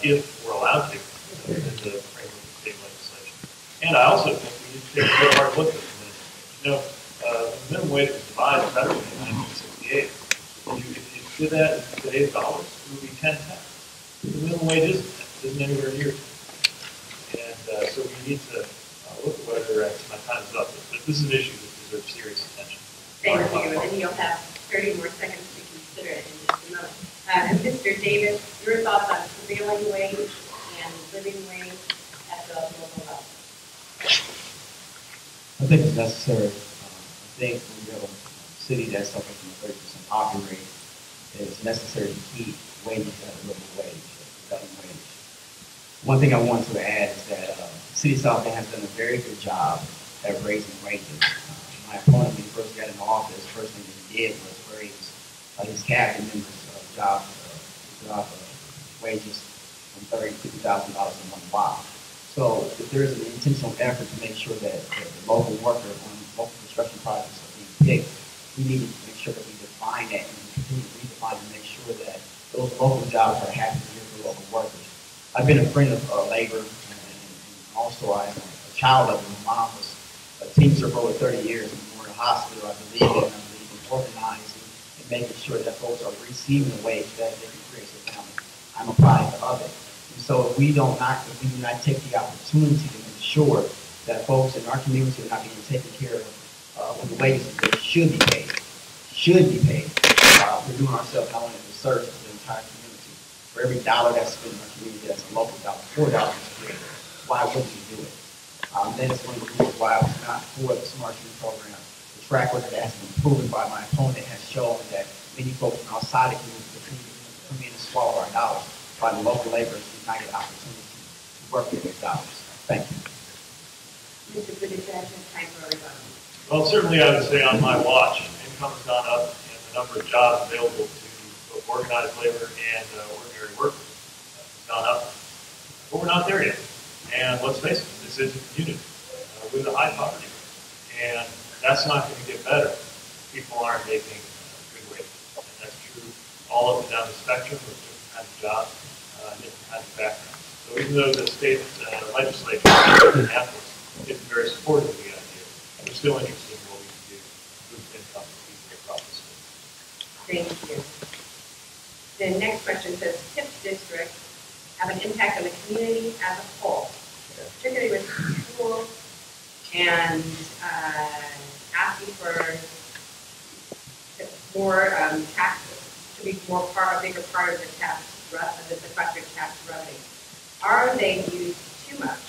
if we're allowed to in the framework of state legislation. And I also think we need to take a real hard look at the minimum wage. You know, the minimum wage was devised federally in 1968. If you did that in today's dollars, it would be 10 cents. The minimum wage isn't anywhere near it. And so we need to look at whether my time is up. But this is an issue that deserves serious attention. Thank you, and you'll have 30 more seconds to consider it in just a moment. And Mr. Davis, your thoughts on prevailing wage and living wage at the local level? I think it's necessary. I think when you have a city that's suffering from a 30% poverty rate, it's necessary to keep wages at a living wage, prevailing wage. One thing I want to add is that the City of South Bend has done a very good job at raising wages. My opponent, when he first got in office, the first thing that he did was raise his cabinet members' wages from $30,000 to $50,000 in one while. So if there is an intentional effort to make sure that the local worker on local construction projects are being picked, we need to make sure that we define that and we continue to redefine and make sure that those local jobs are happening here for local workers. I've been a friend of labor, and also I'm a child of it. My mom was a teamster for over 30 years in Memorial Hospital. I believe in organizing and making sure that folks are receiving the wage that they can create a family. I'm a product of it. And so if we do not take the opportunity to ensure that folks in our community are not being taken care of with the wages that they should be paid, we're doing ourselves not only a disservice to the entire community. For every dollar that's spent in our community, that's a local dollar, $4 is created. Why wouldn't we do it? That is one of the reasons why I was not for the Smart Street program. The track record that has been proven by my opponent has shown that many folks from outside the community come in and swallow our dollars, while the local laborers do not get opportunity to work with their dollars. Thank you. Mr. Buttigieg, time for a rebuttal. Well, certainly I would say on my watch, income has gone up and the number of jobs available to both organized labor and ordinary workers has gone up. But we're not there yet. And let's face it, this is a community with a high poverty rate. And that's not going to get better if people aren't making good wages. And that's true all up and down the spectrum with different kinds of jobs, different kinds of backgrounds. So even though the state legislature in Minneapolis isn't very supportive of the idea, we're still interested in what we can do to boost income for people across the state. Thank you. The next question says, TIP districts have an impact on the community as a whole, particularly with schools and asking for more taxes to be a bigger part of the the sequestered tax revenue. Are they used too much?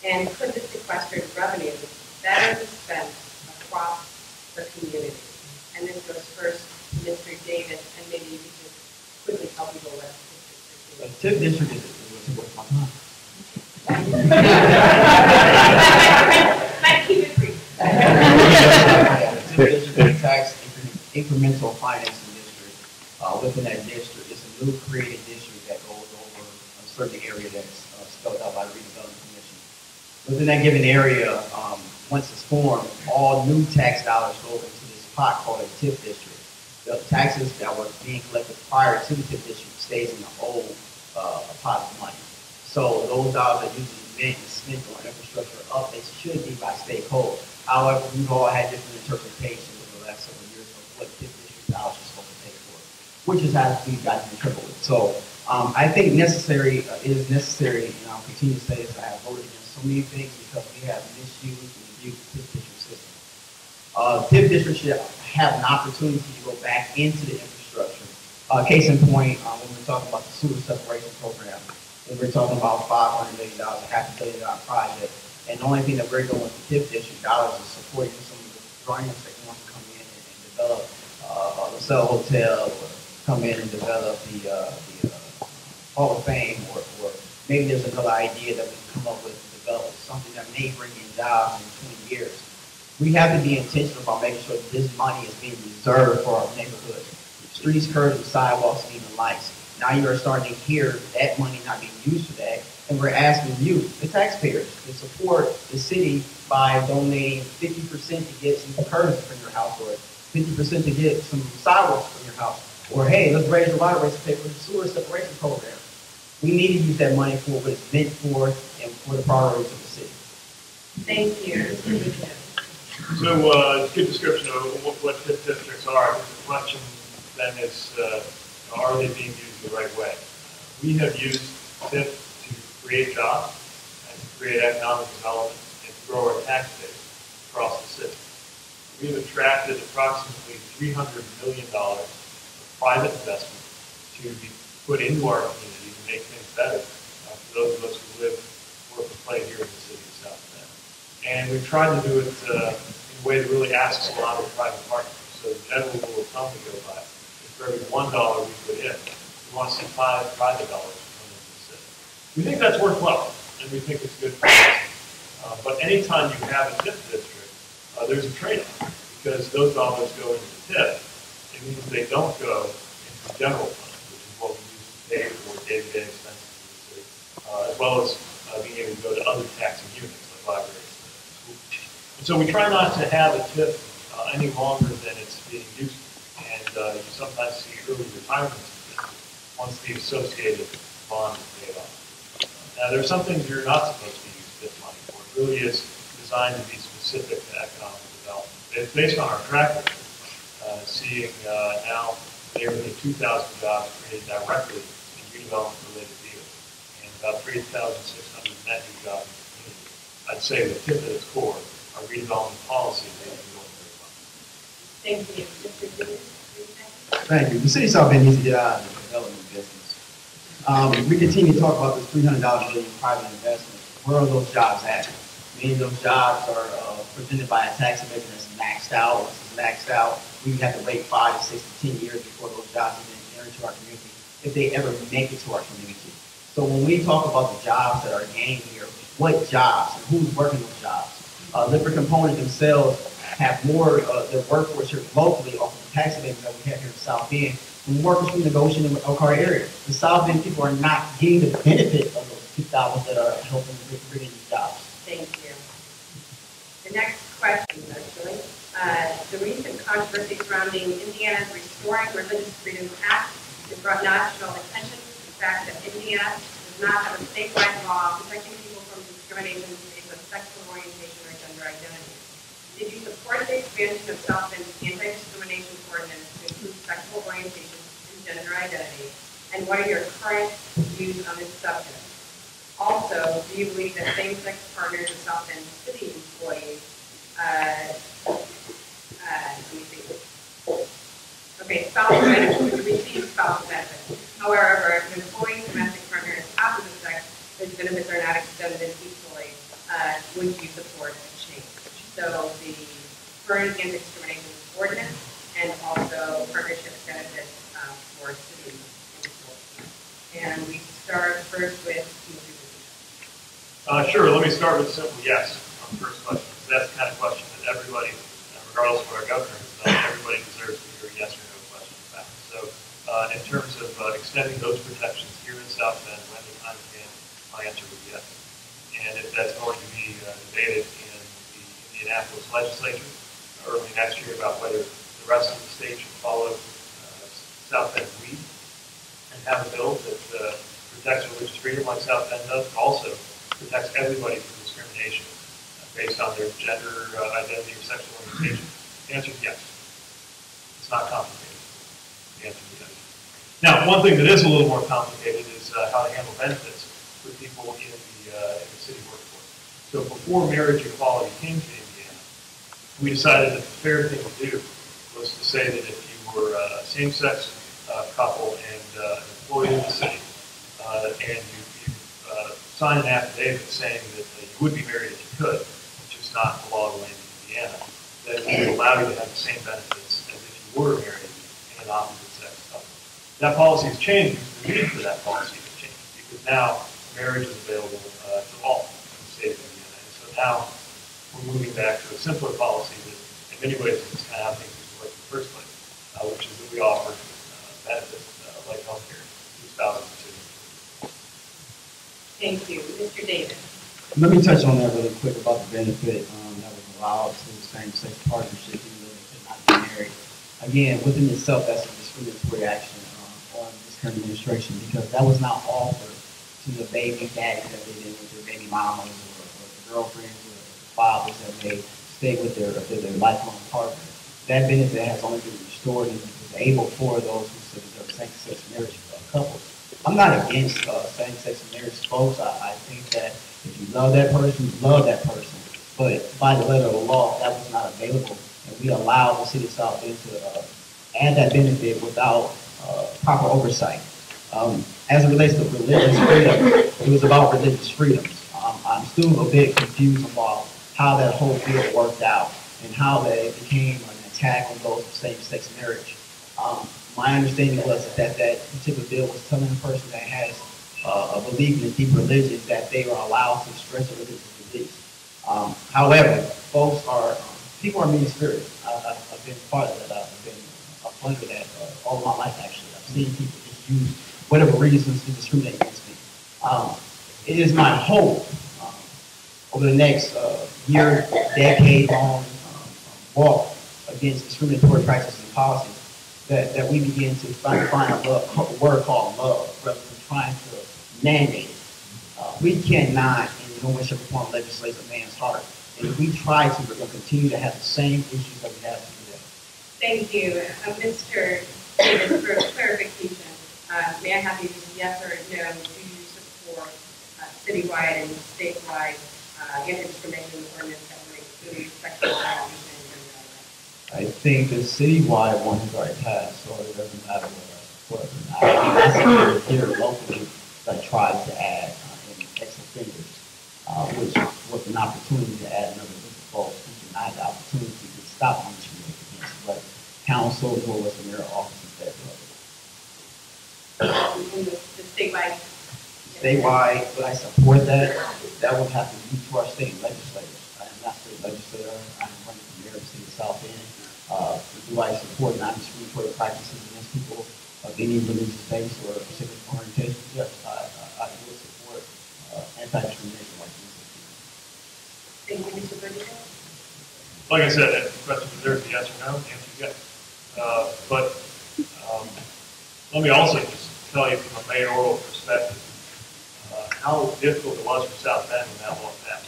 And could the sequestered revenue better be spent across the community? And this goes first to Mr. Davis, and maybe you could just quickly tell people what The TIP district is what's my time. Let's keep it brief. The TIP district is a tax incremental financing district. Within that district, it's a new created district that goes over a certain area that's spelled out by the redevelopment commission. Within that given area, once it's formed, all new tax dollars go into this pot called a TIP district. The taxes that were being collected prior to the TIP district stays in the old pot of money. So those dollars are usually meant and spent on infrastructure updates should be by state code. However, we've all had different interpretations over the last several years of what TIP district dollars are supposed to pay for, which is how we've gotten in trouble with. So I think it is necessary, and I'll continue to say this, I have voted against so many things because we have misused and abused the TIP district system. TIP district should have an opportunity to go back into the infrastructure. Case in point, when we're talking about the sewer separation program, and we're talking about $500 million, a $500 million project, and the only thing that we're doing with the TIP district dollars is supporting some of the grants that want to come in and develop the Cell Hotel, or come in and develop the Hall of Fame, or maybe there's another idea that we can come up with to develop something that may bring in jobs in 20 years. We have to be intentional about making sure that this money is being reserved for our neighborhoods. Streets, curbs, and sidewalks, and even lights. Now you are starting to hear that money not being used for that, and we're asking you, the taxpayers, to support the city by donating 50% to get some curbs from your house, or 50% to get some sidewalks from your house, or hey, let's raise the water rates to pay for the sewer separation program. We need to use that money for what it's meant for and for the priorities of the city. Thank you. So, good description of what TIP districts are. The question then is, are they being used the right way? We have used TIP to create jobs and to create economic development and to grow our tax base across the city. We have attracted approximately $300 million of private investment to be put into our community to make things better for those of us who live, work, and play here in the city of South Bend. And we've tried to do it in a way that really asks a lot of private partners. So the general rule of thumb we go by is for every $1 we put in, we want to see 5 private dollars come into the city. We think that's worthwhile, and we think it's good for us. But anytime you have a TIP district, there's a trade-off, because those dollars go into the TIP. It means they don't go into the general fund, which is what we use to pay for day-to-day expenses in the city, as well as being able to go to other taxing units like libraries and schools. And so we try not to have a TIP any longer than it's being used. And you sometimes see early retirements once the associated bond is paid off. Now, there are some things you're not supposed to use TIP money for. It really is designed to be specific to economic development. It's based on our track record, seeing now nearly 2,000 jobs created directly in redevelopment-related deals, and about 3,600 net new jobs in the community. I'd say the TIP at its core, our redevelopment policy is going very well. Thank you. Mr. Davis, Thank you. The city of South Bend needs to get out of the development business. We continue to talk about this $300 million private investment. Where are those jobs at? Many of those jobs are presented by a tax abatement that's maxed out. Once it's maxed out, we have to wait 5 to 6 to 10 years before those jobs even enter into our community, if they ever make it to our community. So when we talk about the jobs that are gained here, what jobs and who's working those jobs? Liquor components themselves have more their workforce here locally off of the tax abatement that we have here in South Bend. When workers we negotiate in the Elkhart area, the South Bend people are not getting the benefit of those $2,000 that are helping bring in these jobs. Thank you. The next question, actually. The recent controversy surrounding Indiana's Restoring Religious Freedom Act has brought national attention to the fact that Indiana does not have a statewide law protecting people from discrimination based on sexual orientation or gender identity. Did you support the expansion of South Bend's anti-discrimination ordinance to include sexual orientation and gender identity? And what are your current views on this subject? Also, do you believe that same-sex partners of South Bend city employees, spousal benefits, receive spousal benefits. However, if an employee's domestic partner is opposite sex, those benefits are not extended equally, would you support a change? So the current anti-discrimination ordinance and also partnership benefits for city employees. And we start first with Sure, let me start with a simple yes on the first question. That's the kind of question that everybody, regardless of what our governor has done, everybody deserves to hear a yes or no question about. So in terms of extending those protections here in South Bend, when the time came, my answer was yes. And if that's going to be debated in the Indianapolis legislature early next year about whether the rest of the state should follow South Bend's lead and have a bill that protects religious freedom like South Bend does, also protects everybody from discrimination based on their gender identity or sexual orientation? The answer is yes. It's not complicated. The answer is yes. Now, one thing that is a little more complicated is how to handle benefits for people in the city workforce. So before marriage equality came to Indiana, we decided that the fair thing to do was to say that if you were a same-sex couple and an employee in the city, and you sign an affidavit saying that you would be married if you could, which is not the law of the land in Indiana, that it would allow you to have the same benefits as if you were married in an opposite-sex couple. That policy has changed because the need for that policy has changed, because now marriage is available to all in the state of Indiana. And so now we're moving back to a simpler policy that in many ways is kind of how things used to work in the first place, which is that we offer benefits like health care to spouses and citizens. Thank you. Mr. Davis. Let me touch on that really quick about the benefit that was allowed to same-sex partnerships even though they could not be married. Again, within itself, that's a discriminatory action on this current administration because that was not offered to the baby daddies that they did with their baby mamas or the girlfriends or the fathers that may stay with their lifelong partner. That benefit has only been restored and was able for those who said that they're same-sex marriage couples. I'm not against same-sex marriage, folks. I think that if you love that person, you love that person. But by the letter of the law, that was not available. And we allowed the city of South Bend to add that benefit without proper oversight. As it relates to religious freedom, it was about religious freedoms. I'm still a bit confused about how that whole bill worked out and how that it became an attack on those of same-sex marriage. My understanding was that that particular bill was telling a person that has a belief in a deep religion that they are allowed to express their religious beliefs. However, people are mean-spirited. I've been part of that. I've been a part of that all my life, actually. I've seen people just use whatever reasons to discriminate against me. It is my hope over the next year, decade-long walk against discriminatory practices and policies that we begin to find a word called love rather than trying to mandate it. We cannot, in no way, shape, or form, legislate a man's heart. And if we try to, we're going to continue to have the same issues that we have today. Thank you. Mr. Davis, for clarification, may I have you use yes or no, do you support citywide and statewide anti-discrimination ordinance that would include sexual orientation? I think the citywide one has already passed, so it doesn't matter what I support here locally that tried to add in ex-offenders, which was an opportunity to add another group of folks who denied the opportunity to stop discriminating against what council or what the mayor offices that The statewide? Statewide, would I support that? That would have to be to our state legislators. I am not state legislator. I am running for mayor of the city of do I support non-discriminatory practices against people of any religious faith or specific orientation? Yes, I would support anti-discrimination like this. Thank you, Mr. Buttigieg. Like I said, that question deserves a yes or no. The answer is yes. But let me also just tell you from a mayoral perspective how difficult it was for South Bend when that law passed.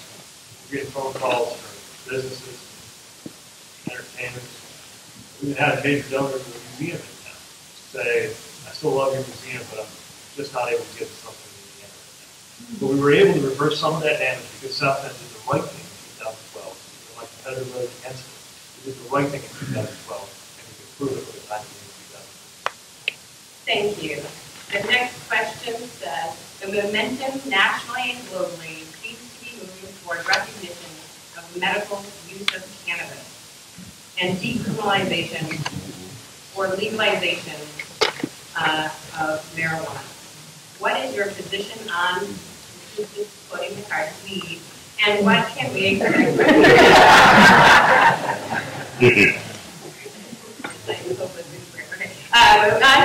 We're getting phone calls from businesses, entertainers. We even had a major donor to the museum in town say, I still love your museum, but I'm just not able to get something in the end right now. But we were able to reverse some of that damage because South Bend did the right thing in 2012. My competitor voted against it. We did the right thing in 2012, and we can prove it with the time in 2012. Thank you. The next question says, the momentum nationally and globally seems to be moving toward recognition of medical use of cannabis and decriminalization or legalization of marijuana. What is your position on quoting the card, weed, and what can we expect?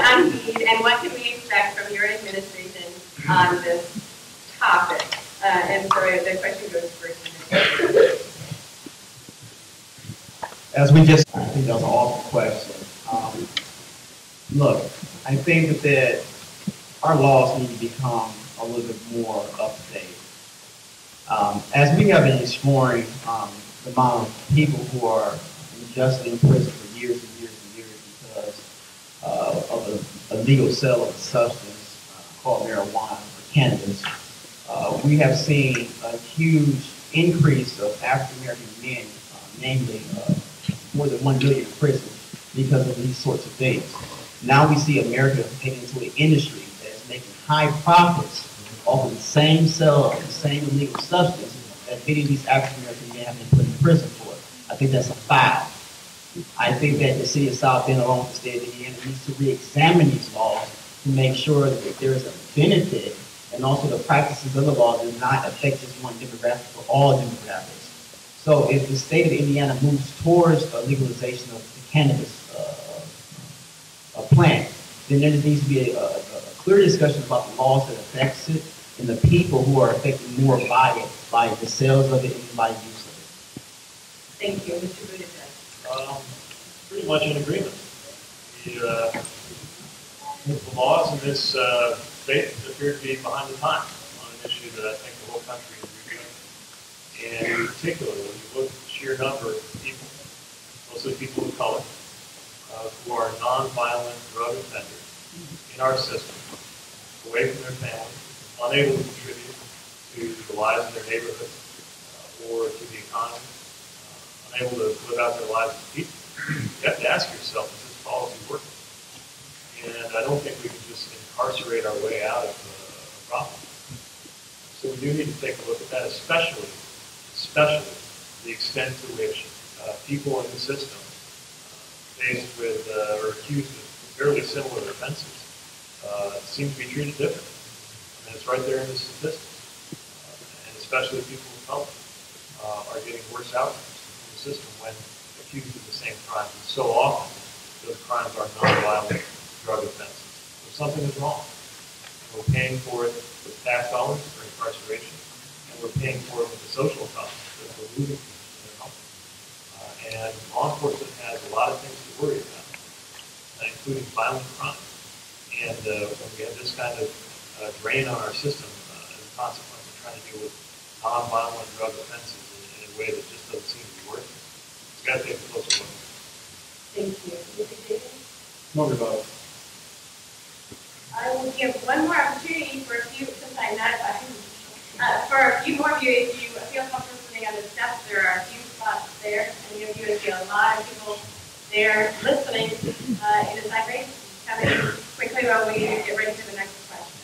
On weed, and what can we expect from your administration on this topic? And so the question goes first. As we just, I think that was an awesome question. Look, I think that our laws need to become a little bit more up to date. As we have been exploring the amount of people who are unjustly in prison for years and years and years because of a legal sale of a substance called marijuana or cannabis, we have seen a huge increase of African American men, namely more than 1 million in prison because of these sorts of things. Now we see America heading into an industry that is making high profits off of the same sale of the same illegal substance that many of these African American men have been put in prison for. I think that's a foul. I think that the city of South Bend, along with the state of Indiana, needs to re-examine these laws to make sure that there is a benefit and also the practices of the law do not affect just one demographic but all demographics. So if the state of Indiana moves towards a legalization of the cannabis plant, then there needs to be a clear discussion about the laws that affects it and the people who are affected more by it, by the sales of it and by use of it. Thank you, Mr. Buttigieg. Pretty much in agreement. The laws in this state appear to be behind the times on an issue that I think the whole country is reviewing. And in particular, when you look at the sheer number of people, mostly people of color, who are nonviolent drug offenders in our system, away from their families, unable to contribute to the lives of their neighborhoods or to the economy, unable to live out their lives as people, you have to ask yourself, is this policy working? And I don't think we can just incarcerate our way out of a problem. So we do need to take a look at that, especially the extent to which people in the system faced with or accused of fairly similar offenses seem to be treated differently. I mean, it's right there in the statistics. And especially people of color are getting worse outcomes in the system when accused of the same crimes. And so often, those crimes are nonviolent drug offenses. So something is wrong. And we're paying for it with tax dollars for incarceration, and we're paying for it with the social costs that we're losing people in their home. And law enforcement has a lot of things to worry about, including violent crime. And when we have this kind of drain on our system as a consequence of trying to deal with nonviolent drug offenses in a way that just doesn't seem to be working, it's got to take a closer look. Thank you. Mr. Davis? No rebuttal. I will give one more opportunity for a few, since I'm not, for a few more of you, if you feel comfortable sitting on the steps, there are a few spots there. Any of you, I see a lot of people there listening in the side race. Come in quickly while we get ready for the next question.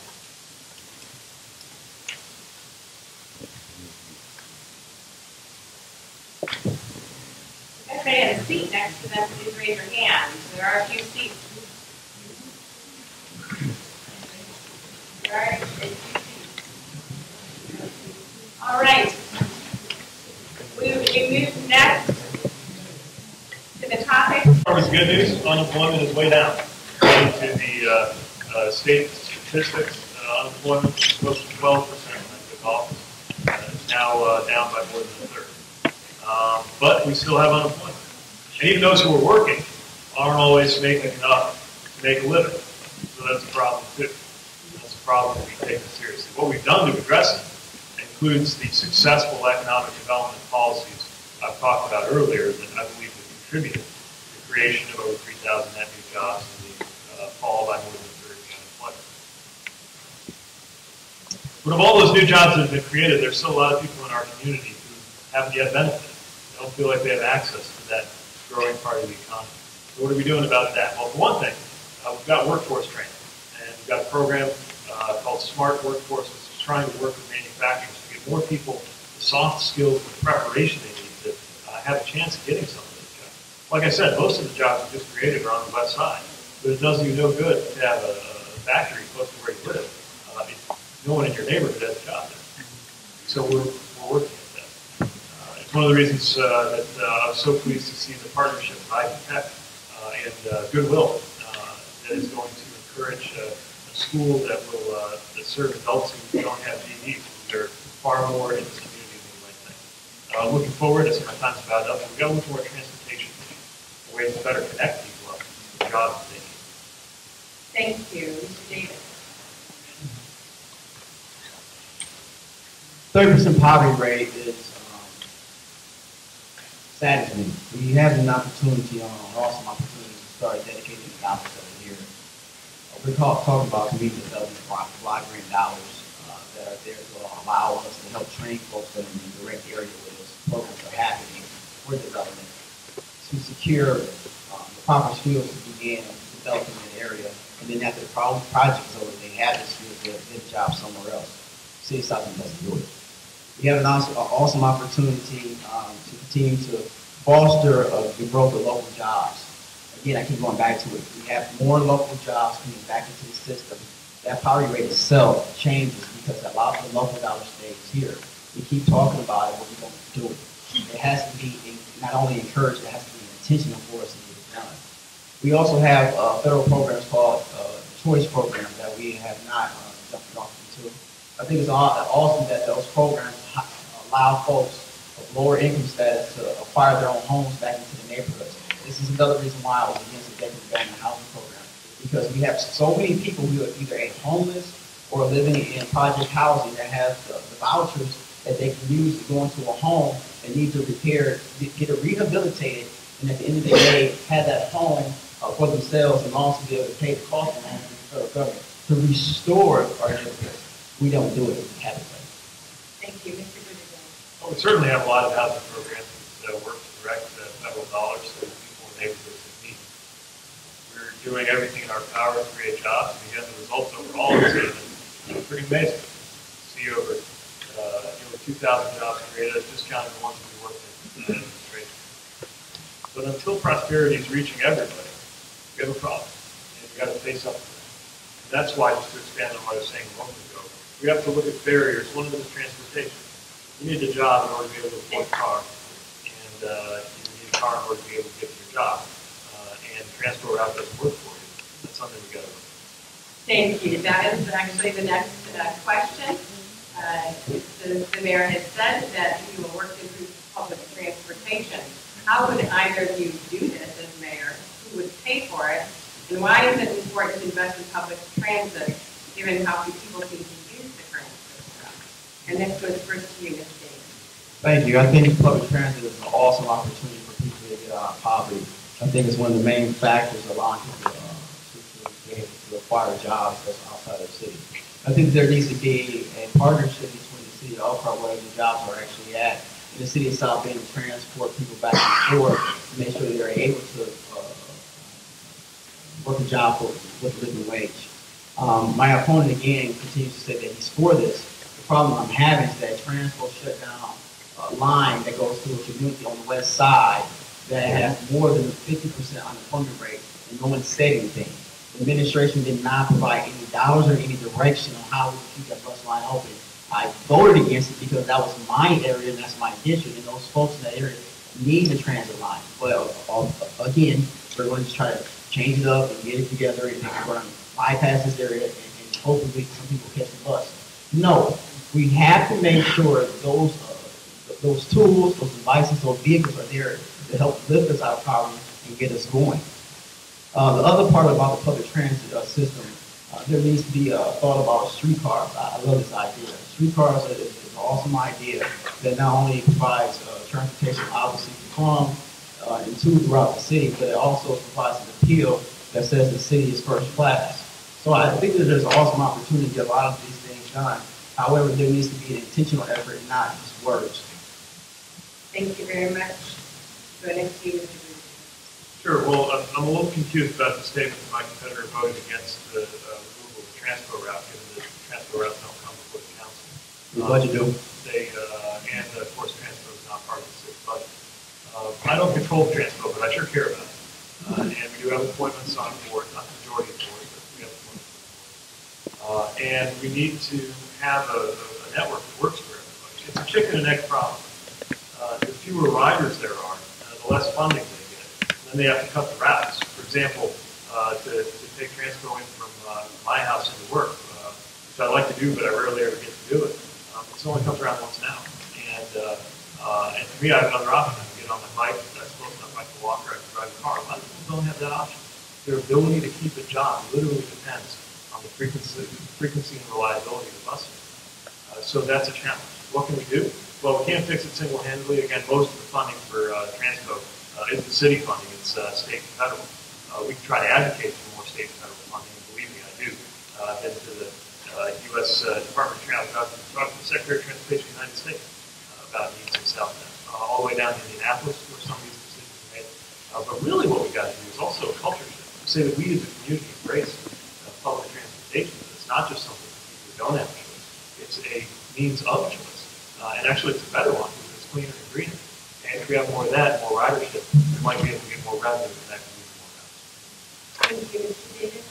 If they had a seat next to them, please raise your hand. There are a few seats. There are a few seats. All right. We move next to the topic. good news, unemployment is way down. According to the state statistics, unemployment was close to 12% when I took office. It's now down by more than a third. But we still have unemployment. And even those who are working aren't always making enough to make a living. So that's a problem too. That's a problem we take seriously. What we've done to address it includes the successful economic development policies I've talked about earlier that I believe have contributed to the creation of over 3,000 net new jobs and the fall by more than a third of the unemployment. But of all those new jobs that have been created, there's still a lot of people in our community who haven't yet benefited. They don't feel like they have access to that growing part of the economy. So what are we doing about that? Well, for one thing, we've got workforce training, and we've got a program called Smart Workforce, which is trying to work with manufacturers to get more people the soft skills and preparation they need to have a chance of getting some of those jobs. Like I said, most of the jobs we just created are on the west side, but it does you no good to have a factory close to where you live if no one in your neighborhood has a job there. So we're working at that. It's one of the reasons that I was so pleased to see the partnership with Ivy Tech and Goodwill that is going to encourage a school that will that serve adults who don't have GEDs. They're far more in this community than you might think. Looking forward, I see my time's about up, we've got to look for more transportation, a way to better connect people up to the jobs that they need. Thank you. Mr. Davis. 30% poverty rate is sad to me. We have an opportunity, an awesome opportunity to start dedicating the dollars that are here. We're talking about community development block grant dollars that are there to allow us to help train folks that are in the direct area where those programs are happening for development to secure the proper skills to begin developing that area. And then after the project is over, they have the skills to get a job somewhere else. City of South Bend doesn't do it. We have an awesome opportunity to continue to foster the growth of local jobs. Again, I keep going back to it. We have more local jobs coming back into the system. That poverty rate itself changes because a lot of the local dollar stays here. We keep talking about it, but we don't do it. It has to be not only encouraged, it has to be intentional for us to get it done. We also have federal programs called choice programs that we have not jumped off into. I think it's awesome that those programs allow folks of lower income status to acquire their own homes back into the neighborhoods. This is another reason why I was against the executive government housing program, because we have so many people who are either homeless or living in project housing that have the vouchers that they can use to go into a home and need to repair, get it rehabilitated, and at the end of the day, have that home for themselves and also be able to pay the cost of the home from the federal government to restore our neighborhoods. We don't do it. We haven't done it. Thank you. Mr. Buttigieg. Well, we certainly have a lot of housing programs that work to direct federal dollars to people in neighborhoods in need. We're doing everything in our power to create jobs, and again, the results overall have been pretty amazing. See over 2,000 jobs created, just counting the ones we worked in the administration. But until prosperity is reaching everybody, we have a problem, and we've got to face up to that. And that's why, just to expand on what I was saying a moment ago, we have to look at barriers. One of them is transportation. You need a job in order to be able to afford a car, and you need a car in order to be able to get to your job. And transport route doesn't work for you. That's something we got to look at. Thank you. That is actually the next question. The mayor has said that he will work to improve public transportation. How would either of you do this as mayor? Who would pay for it? And why is it important to invest in public transit, given how few people can use the current system? And this goes first to you, Ms. Davis. Thank you. I think public transit is an awesome opportunity for people to get out of poverty. I think it's one of the main factors allowing people to acquire jobs that's outside of the city. I think there needs to be a partnership between the city of Elkhart, where the jobs are actually at, and the city of South Bend to transport people back and forth to make sure they're able to work a job with a living wage. My opponent again continues to say that he's for this. The problem I'm having is that transport shut down a line that goes through a community on the west side that has more than a 50% unemployment rate, and no one said anything. The administration did not provide any dollars or any direction on how we can keep that bus line open. I voted against it because that was my area and that's my district, and those folks in that area need the transit line. But again, we're going to just try to change it up and get it together, and then we're going to bypass this area and hopefully some people catch the bus. No, we have to make sure those tools, those devices, those vehicles are there to help lift us out of poverty and get us going. The other part about the public transit system, there needs to be a thought about streetcars. I love this idea. Streetcars is an awesome idea that not only provides transportation, obviously, from and to throughout the city, but it also provides an appeal that says the city is first class. So I think that there's an awesome opportunity to get a lot of these things done. However, there needs to be an intentional effort and not just words. Thank you very much. Go next to you, Mr. Buttigieg. Sure. Well, I'm a little confused about the statement that my competitor voted against the removal of the transfer route, given that transfer routes don't come before the council. The budget do. And of course, transfer is not part of the city's budget. I don't control the transfer, but I sure care about it. And we do have appointments on board, not the majority of the board, but we have appointments on board. And we need to have a network that works for everybody. It's a chicken and egg problem. The fewer riders there are, the less funding they get. Then they have to cut the routes. For example, to take transfer in from my house into work, which I like to do, but I rarely ever get to do it. It only comes around once an hour. And for me, I have another option. I can get on my bike, that's close enough, I can walk, or I can drive a car. A lot of people don't have that option. Their ability to keep a job literally depends on the frequency and reliability of the bus. So that's a challenge. What can we do? Well, we can't fix it single-handedly. Again, most of the funding for Transco is the city funding. It's state and federal. We can try to advocate for more state and federal funding, and believe me, I do. I've been to the U.S. Department of Transportation, talked to the Secretary of Transportation of the United States about needs in South Bend, all the way down to Indianapolis, where some of these decisions are made. But really what we've got to do is also a culture shift. To say that we as a community embrace public transportation. It's not just something for people who don't have a choice. It's a means of choice. And actually it's a better one because it's cleaner and greener. And if we have more of that, more ridership, we might be able to get more revenue and that can lead to more Thank revenue. you, Mr. Davis.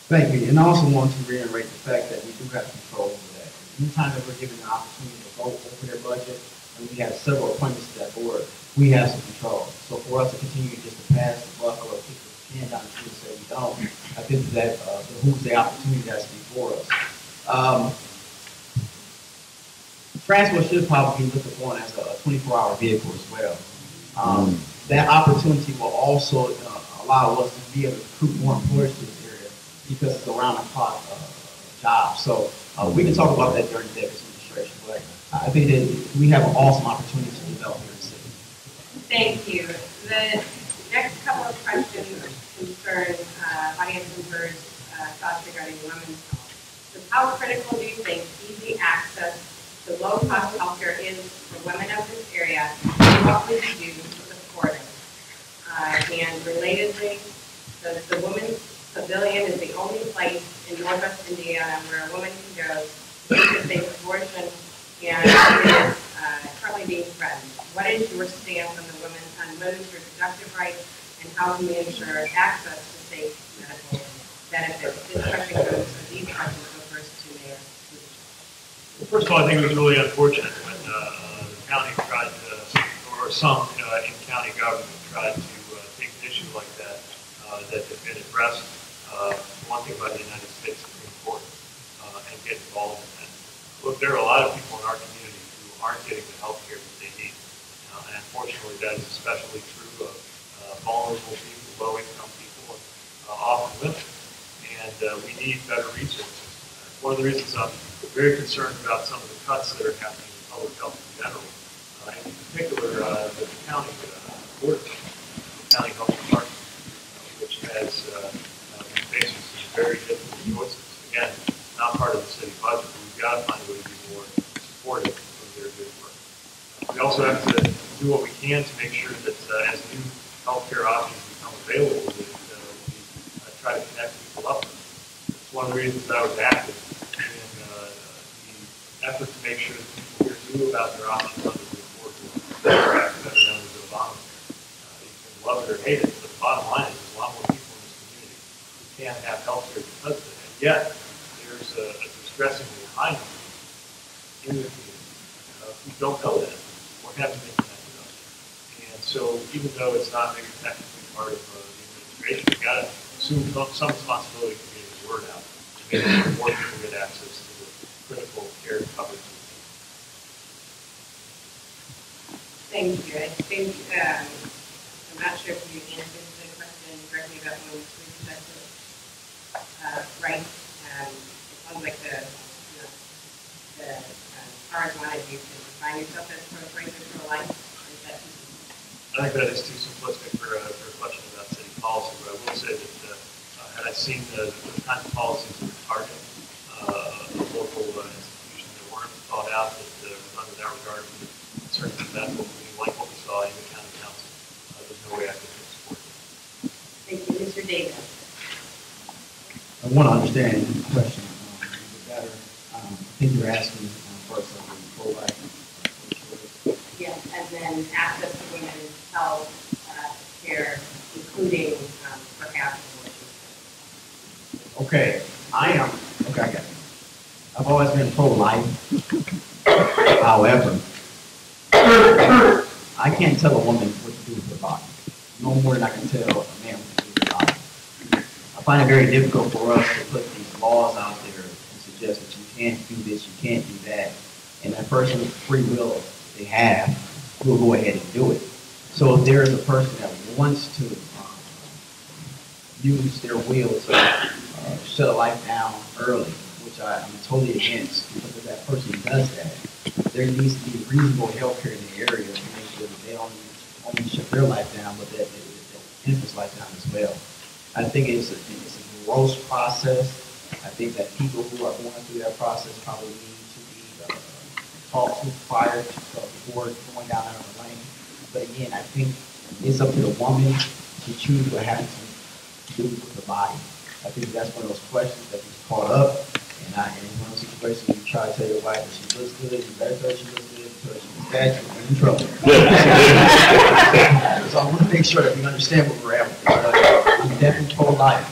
Thank you. And I also want to reiterate the fact that we do have control over that. Anytime that we're given an opportunity to vote over their budget, and we have several appointments to that board, we have some control. So for us to continue just to pass the buck or kick the can down the street and say we don't, I think that behooves the opportunity that's before us. Transport should probably be looked upon as a 24-hour vehicle as well. That opportunity will also allow us to be able to recruit more employers to this area because it's a round-the-clock job. So we can talk about that during the Davis administration, but I think that we have an awesome opportunity to develop here in the city. Thank you. The next couple of questions concern audience members' thoughts regarding women's health. So how critical do you think easy access to low-cost healthcare is for women of this area, and what would you do to support it? And relatedly, the Women's Pavilion is the only place in Northwest Indiana where a woman can go to get a safe abortion, and it is currently being threatened. What is your stance on women's reproductive rights, and how can we ensure access to safe medical benefits? This question goes, or these questions go first to Mayor Buttigieg. Well, first of all, I think it was really unfortunate when the county tried to, or some in county government tried to take an issue like that that had been addressed, one thing by the United States Supreme Court, and get involved in that. Look, there are a lot of people in our community who aren't getting the health care that they need. And unfortunately, that is especially true of vulnerable people, low-income people, and often women. And we need better resources. One of the reasons I'm very concerned about some of the cuts that are happening in public health in general, and in particular the county board, the county health department, which has faces some very difficult choices. Again, not part of the city budget, but we've got to find a way to be more supportive of their good work. We also have to do what we can to make sure that as new healthcare options become available, that we try to connect people up. It's one of the reasons that I was active in the effort to make sure that people here knew about their options under the Affordable Care Act, better known as Obamacare. You can love it or hate it, but the bottom line is there's a lot more people in this community who can't have health care because of it. And yet, there's a distressingly high number in the community who don't know that or haven't been connected up. And so even though it's not maybe technically part of the administration. We've got to assume some responsibility for getting the word out to make sure more people get access to the critical care coverage. Thank you. I think, I'm not sure if you answered the question directly about when we perspective. Right. It sounds like the powers wanted you to define yourself as pro-choice or pro-life. I think that is too simplistic for a question about city policy, but I will say that had I seen the kinds of policies that were targeting a local institution that weren't thought out, that was under that regard, certainly that what we like what we saw in the county council. There's no way I could support it. Thank you, Mr. Davis. I want to understand the question a bit better. I think you're asking first of pro-life. Yes, and then access to women's health care, including perhaps abortion. Okay, I got it. I've always been pro-life. However, I can't tell a woman what to do with her body. No more than I can tell a man what to do with his body. I find it very difficult for us to put these laws out there and suggest that you can't do this, you can't do that. And that person's free will they have will go ahead and do it. So if there is a person that wants to use their will to shut a life down early, which I'm totally against, because if that person does that, there needs to be reasonable health care in the area to make sure that they don't only shut their life down, but that infant's life down as well. I think it's a gross process. I think that people who are going through that process probably need to be talked to prior to before going down that lane. But again, I think it's up to the woman to choose what happens to do with the body. I think that's one of those questions that gets caught up. And in one of those situations, you try to tell your wife that she looks good, you better tell her she looks good because she's fat, you're in trouble. So I want to make sure that we understand what we're at with this. We definitely pro-life,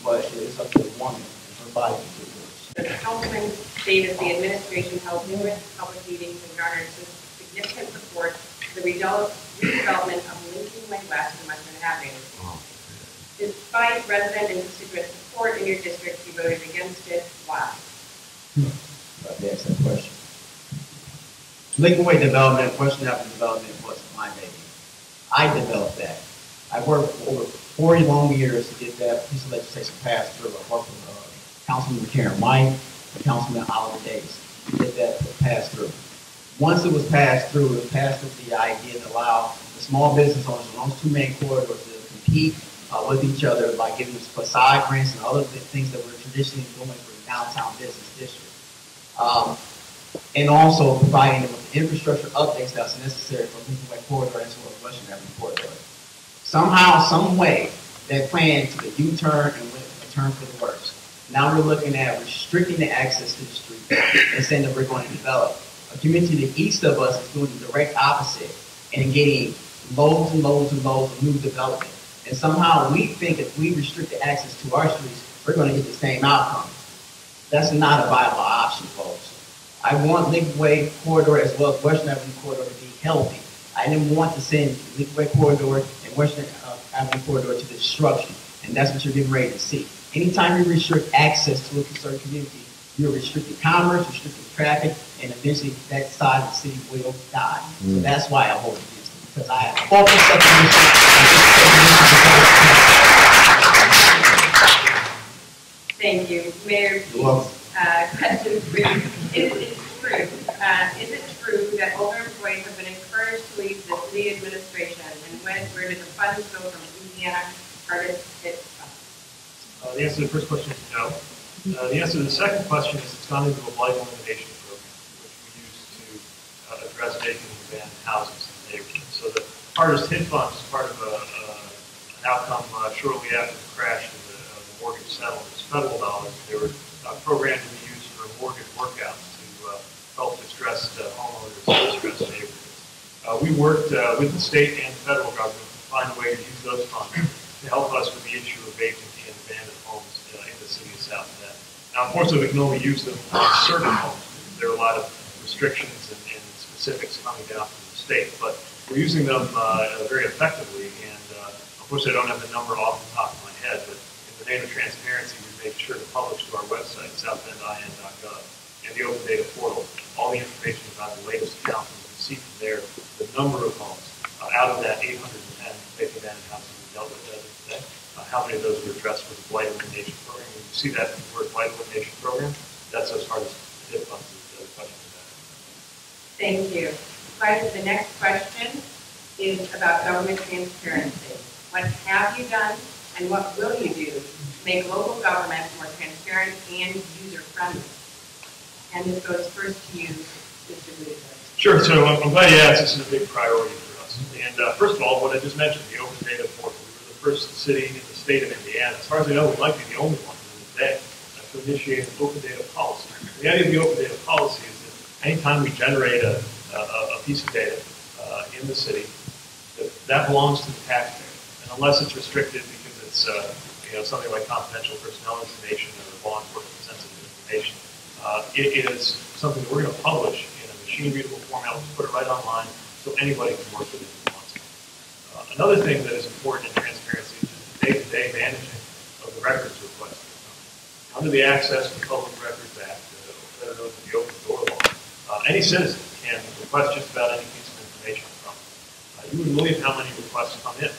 but it's up to the woman and her body to do it. Councilman Davis, the administration held numerous public meetings and garnered significant support for the redevelopment of Lincoln Way West and Western Avenue. Despite resident and constituent support in your district, you voted against it. Why? I'd ask that question. Lincoln Way development, Western Avenue development was my baby. I developed that. I worked over 40 long years to get that piece of legislation passed through. I worked with Councilman Karen White and Councilman Oliver Davis to get that passed through. Once it was passed through, it passed with the idea to allow the small business owners along those two main corridors to compete with each other by giving us facade grants and other things that we're traditionally doing for the downtown business district. And also providing them with the infrastructure updates that's necessary for Lincoln Way corridor as well as Western Avenue corridor. Somehow, some way, that plan took a U-turn and went a turn for the worse. Now we're looking at restricting the access to the street and saying that we're going to develop. A community to the east of us is doing the direct opposite and getting loads and loads and loads of new development. And somehow we think if we restrict the access to our streets, we're going to get the same outcome. That's not a viable option, folks. I want Lincoln Way corridor as well as Western Avenue corridor to be healthy. I didn't want to send Lincoln Way corridor and Western Avenue corridor to destruction. And that's what you're getting ready to see. Anytime you restrict access to a certain community, you're restricting commerce, restricting traffic, and eventually that side of the city will die. So that's why I vote against it, because I have focused up on this. Thank you. Mayor, question for you. Is it true that older employees have been encouraged to leave the city administration, and where did the funds go from Louisiana artists hit? The answer to the first question is no. The answer to the second question is it's gone into a blight elimination program, which we use to address vacant and abandoned houses in the neighborhood. So the hardest hit fund is part of an outcome shortly after the crash of the mortgage settlements, federal dollars. They were programmed to be used for mortgage workouts to help distressed homeowners in distressed neighborhoods. We worked with the state and the federal government to find a way to use those funds to help us with the issue of vacant and abandoned homes in the city of South Bend. Now, unfortunately, we can only use them on certain homes because there are a lot of restrictions and specifics coming down from the state, but we're using them very effectively, and Of course, I don't have the number off the top of my head, but in the name of transparency, we make sure to publish to our website, southendian.gov, and the Open Data Portal, all the information about the latest count. You can see from there the number of homes out of that 810 vacant abandoned houses we dealt with as of today. How many of those were addressed with the blight elimination program? When you see that word blight elimination program, that's as hard as hit buttons as the other questions about it. Thank you. The next question is about government transparency. What have you done and what will you do to make local government more transparent and user-friendly? And this goes first to you, Mr. Buttigieg. Sure. So I'm glad you asked. This is a big priority for us. And first of all, what I just mentioned, the Open Data Portal. We were the first city in the state of Indiana. As far as I know, we might be the only one today to initiate an open data policy. The idea of the open data policy is that anytime we generate a piece of data in the city, that belongs to the taxpayer. And unless it's restricted because it's something like confidential personnel information or law enforcement sensitive information, it is something that we're going to publish in a machine-readable format. We'll put it right online so anybody can work with it if they want to. Another thing that is important in transparency is the day-to-day managing of the records requested. Under the Access to Public Records Act, better known as the Open Door Law, any citizen can request just about any piece of information from it. You wouldn't believe how many requests come in.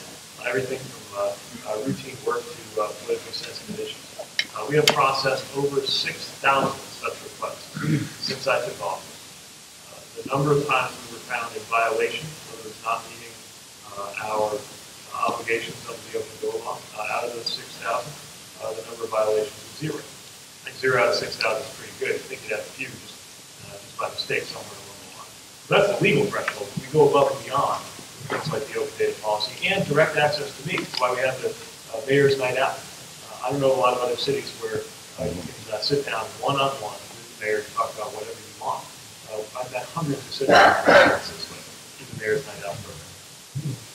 Everything from routine work to politically sensitive issues. We have processed over 6,000 such requests since I took office. The number of times we were found in violation, whether it's not meeting our obligations under the Open Door Law, out of those 6,000, the number of violations was 0. I think 0 out of 6,000 is pretty good. I think you'd have a few just by mistake somewhere along the line. So that's the legal threshold. We go above and beyond things like the open data policy and direct access to me. That's why we have the Mayor's Night Out. I don't know a lot of other cities where you can sit down one-on-one with the mayor to talk about whatever you want. I've got hundreds of citizens this way in the Mayor's Night Out program.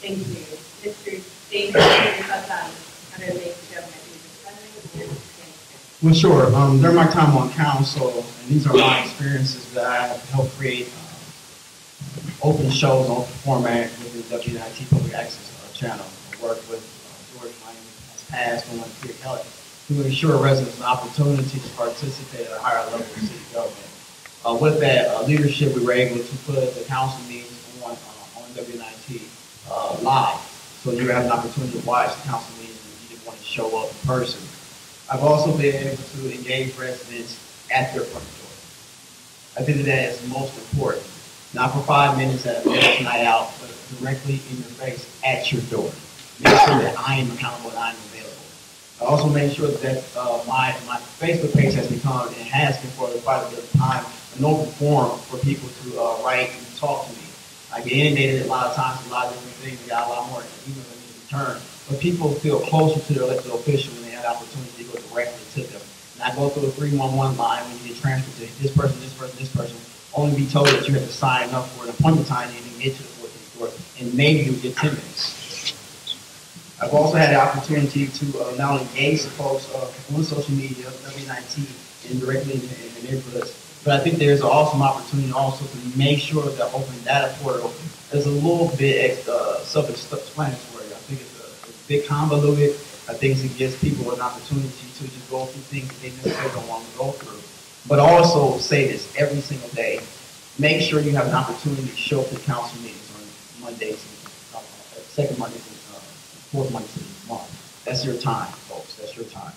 Thank you. Mr. Davis, your thoughts on how to make the government user-friendly and transparent? Well, sure. During my time on council, and these are my experiences that I have helped create open shows, open format with the WNIT Public Access channel. I worked with George Lane has passed on Peter Kelly to ensure residents an opportunity to participate at a higher level of city government. With that leadership, we were able to put the council meetings on WNIT live. So you have an opportunity to watch the council meetings if you didn't want to show up in person. I've also been able to engage residents at their front door. I think that is most important. Not for 5 minutes at a Mayor's Night Out, but directly in your face at your door. Make sure that I am accountable and I am available. I also make sure that my Facebook page has become, and has been for quite a bit of time, an open forum for people to write and talk to me. I get inundated a lot of times with a lot of different things. I got a lot more emails I need to return. But people feel closer to their elected official when they have the opportunity to go directly to them. And I go through a 311 line when you get transferred to this person, this person, this person, only be told that you have to sign up for an appointment time and you get to the 14th floor, and maybe you'll get 10 minutes. I've also had the opportunity to not only engage the folks on social media, WNIT, and directly in the neighborhoods, but I think there's an awesome opportunity also to make sure that Open Data Portal is a little bit self-explanatory. I think it's a bit convoluted. I think it gives people an opportunity to just go through things that they necessarily don't want to go through. But also say this every single day. Make sure you have an opportunity to show up to council meetings on Mondays, second Mondays, and fourth Mondays of the month. That's your time, folks. That's your time.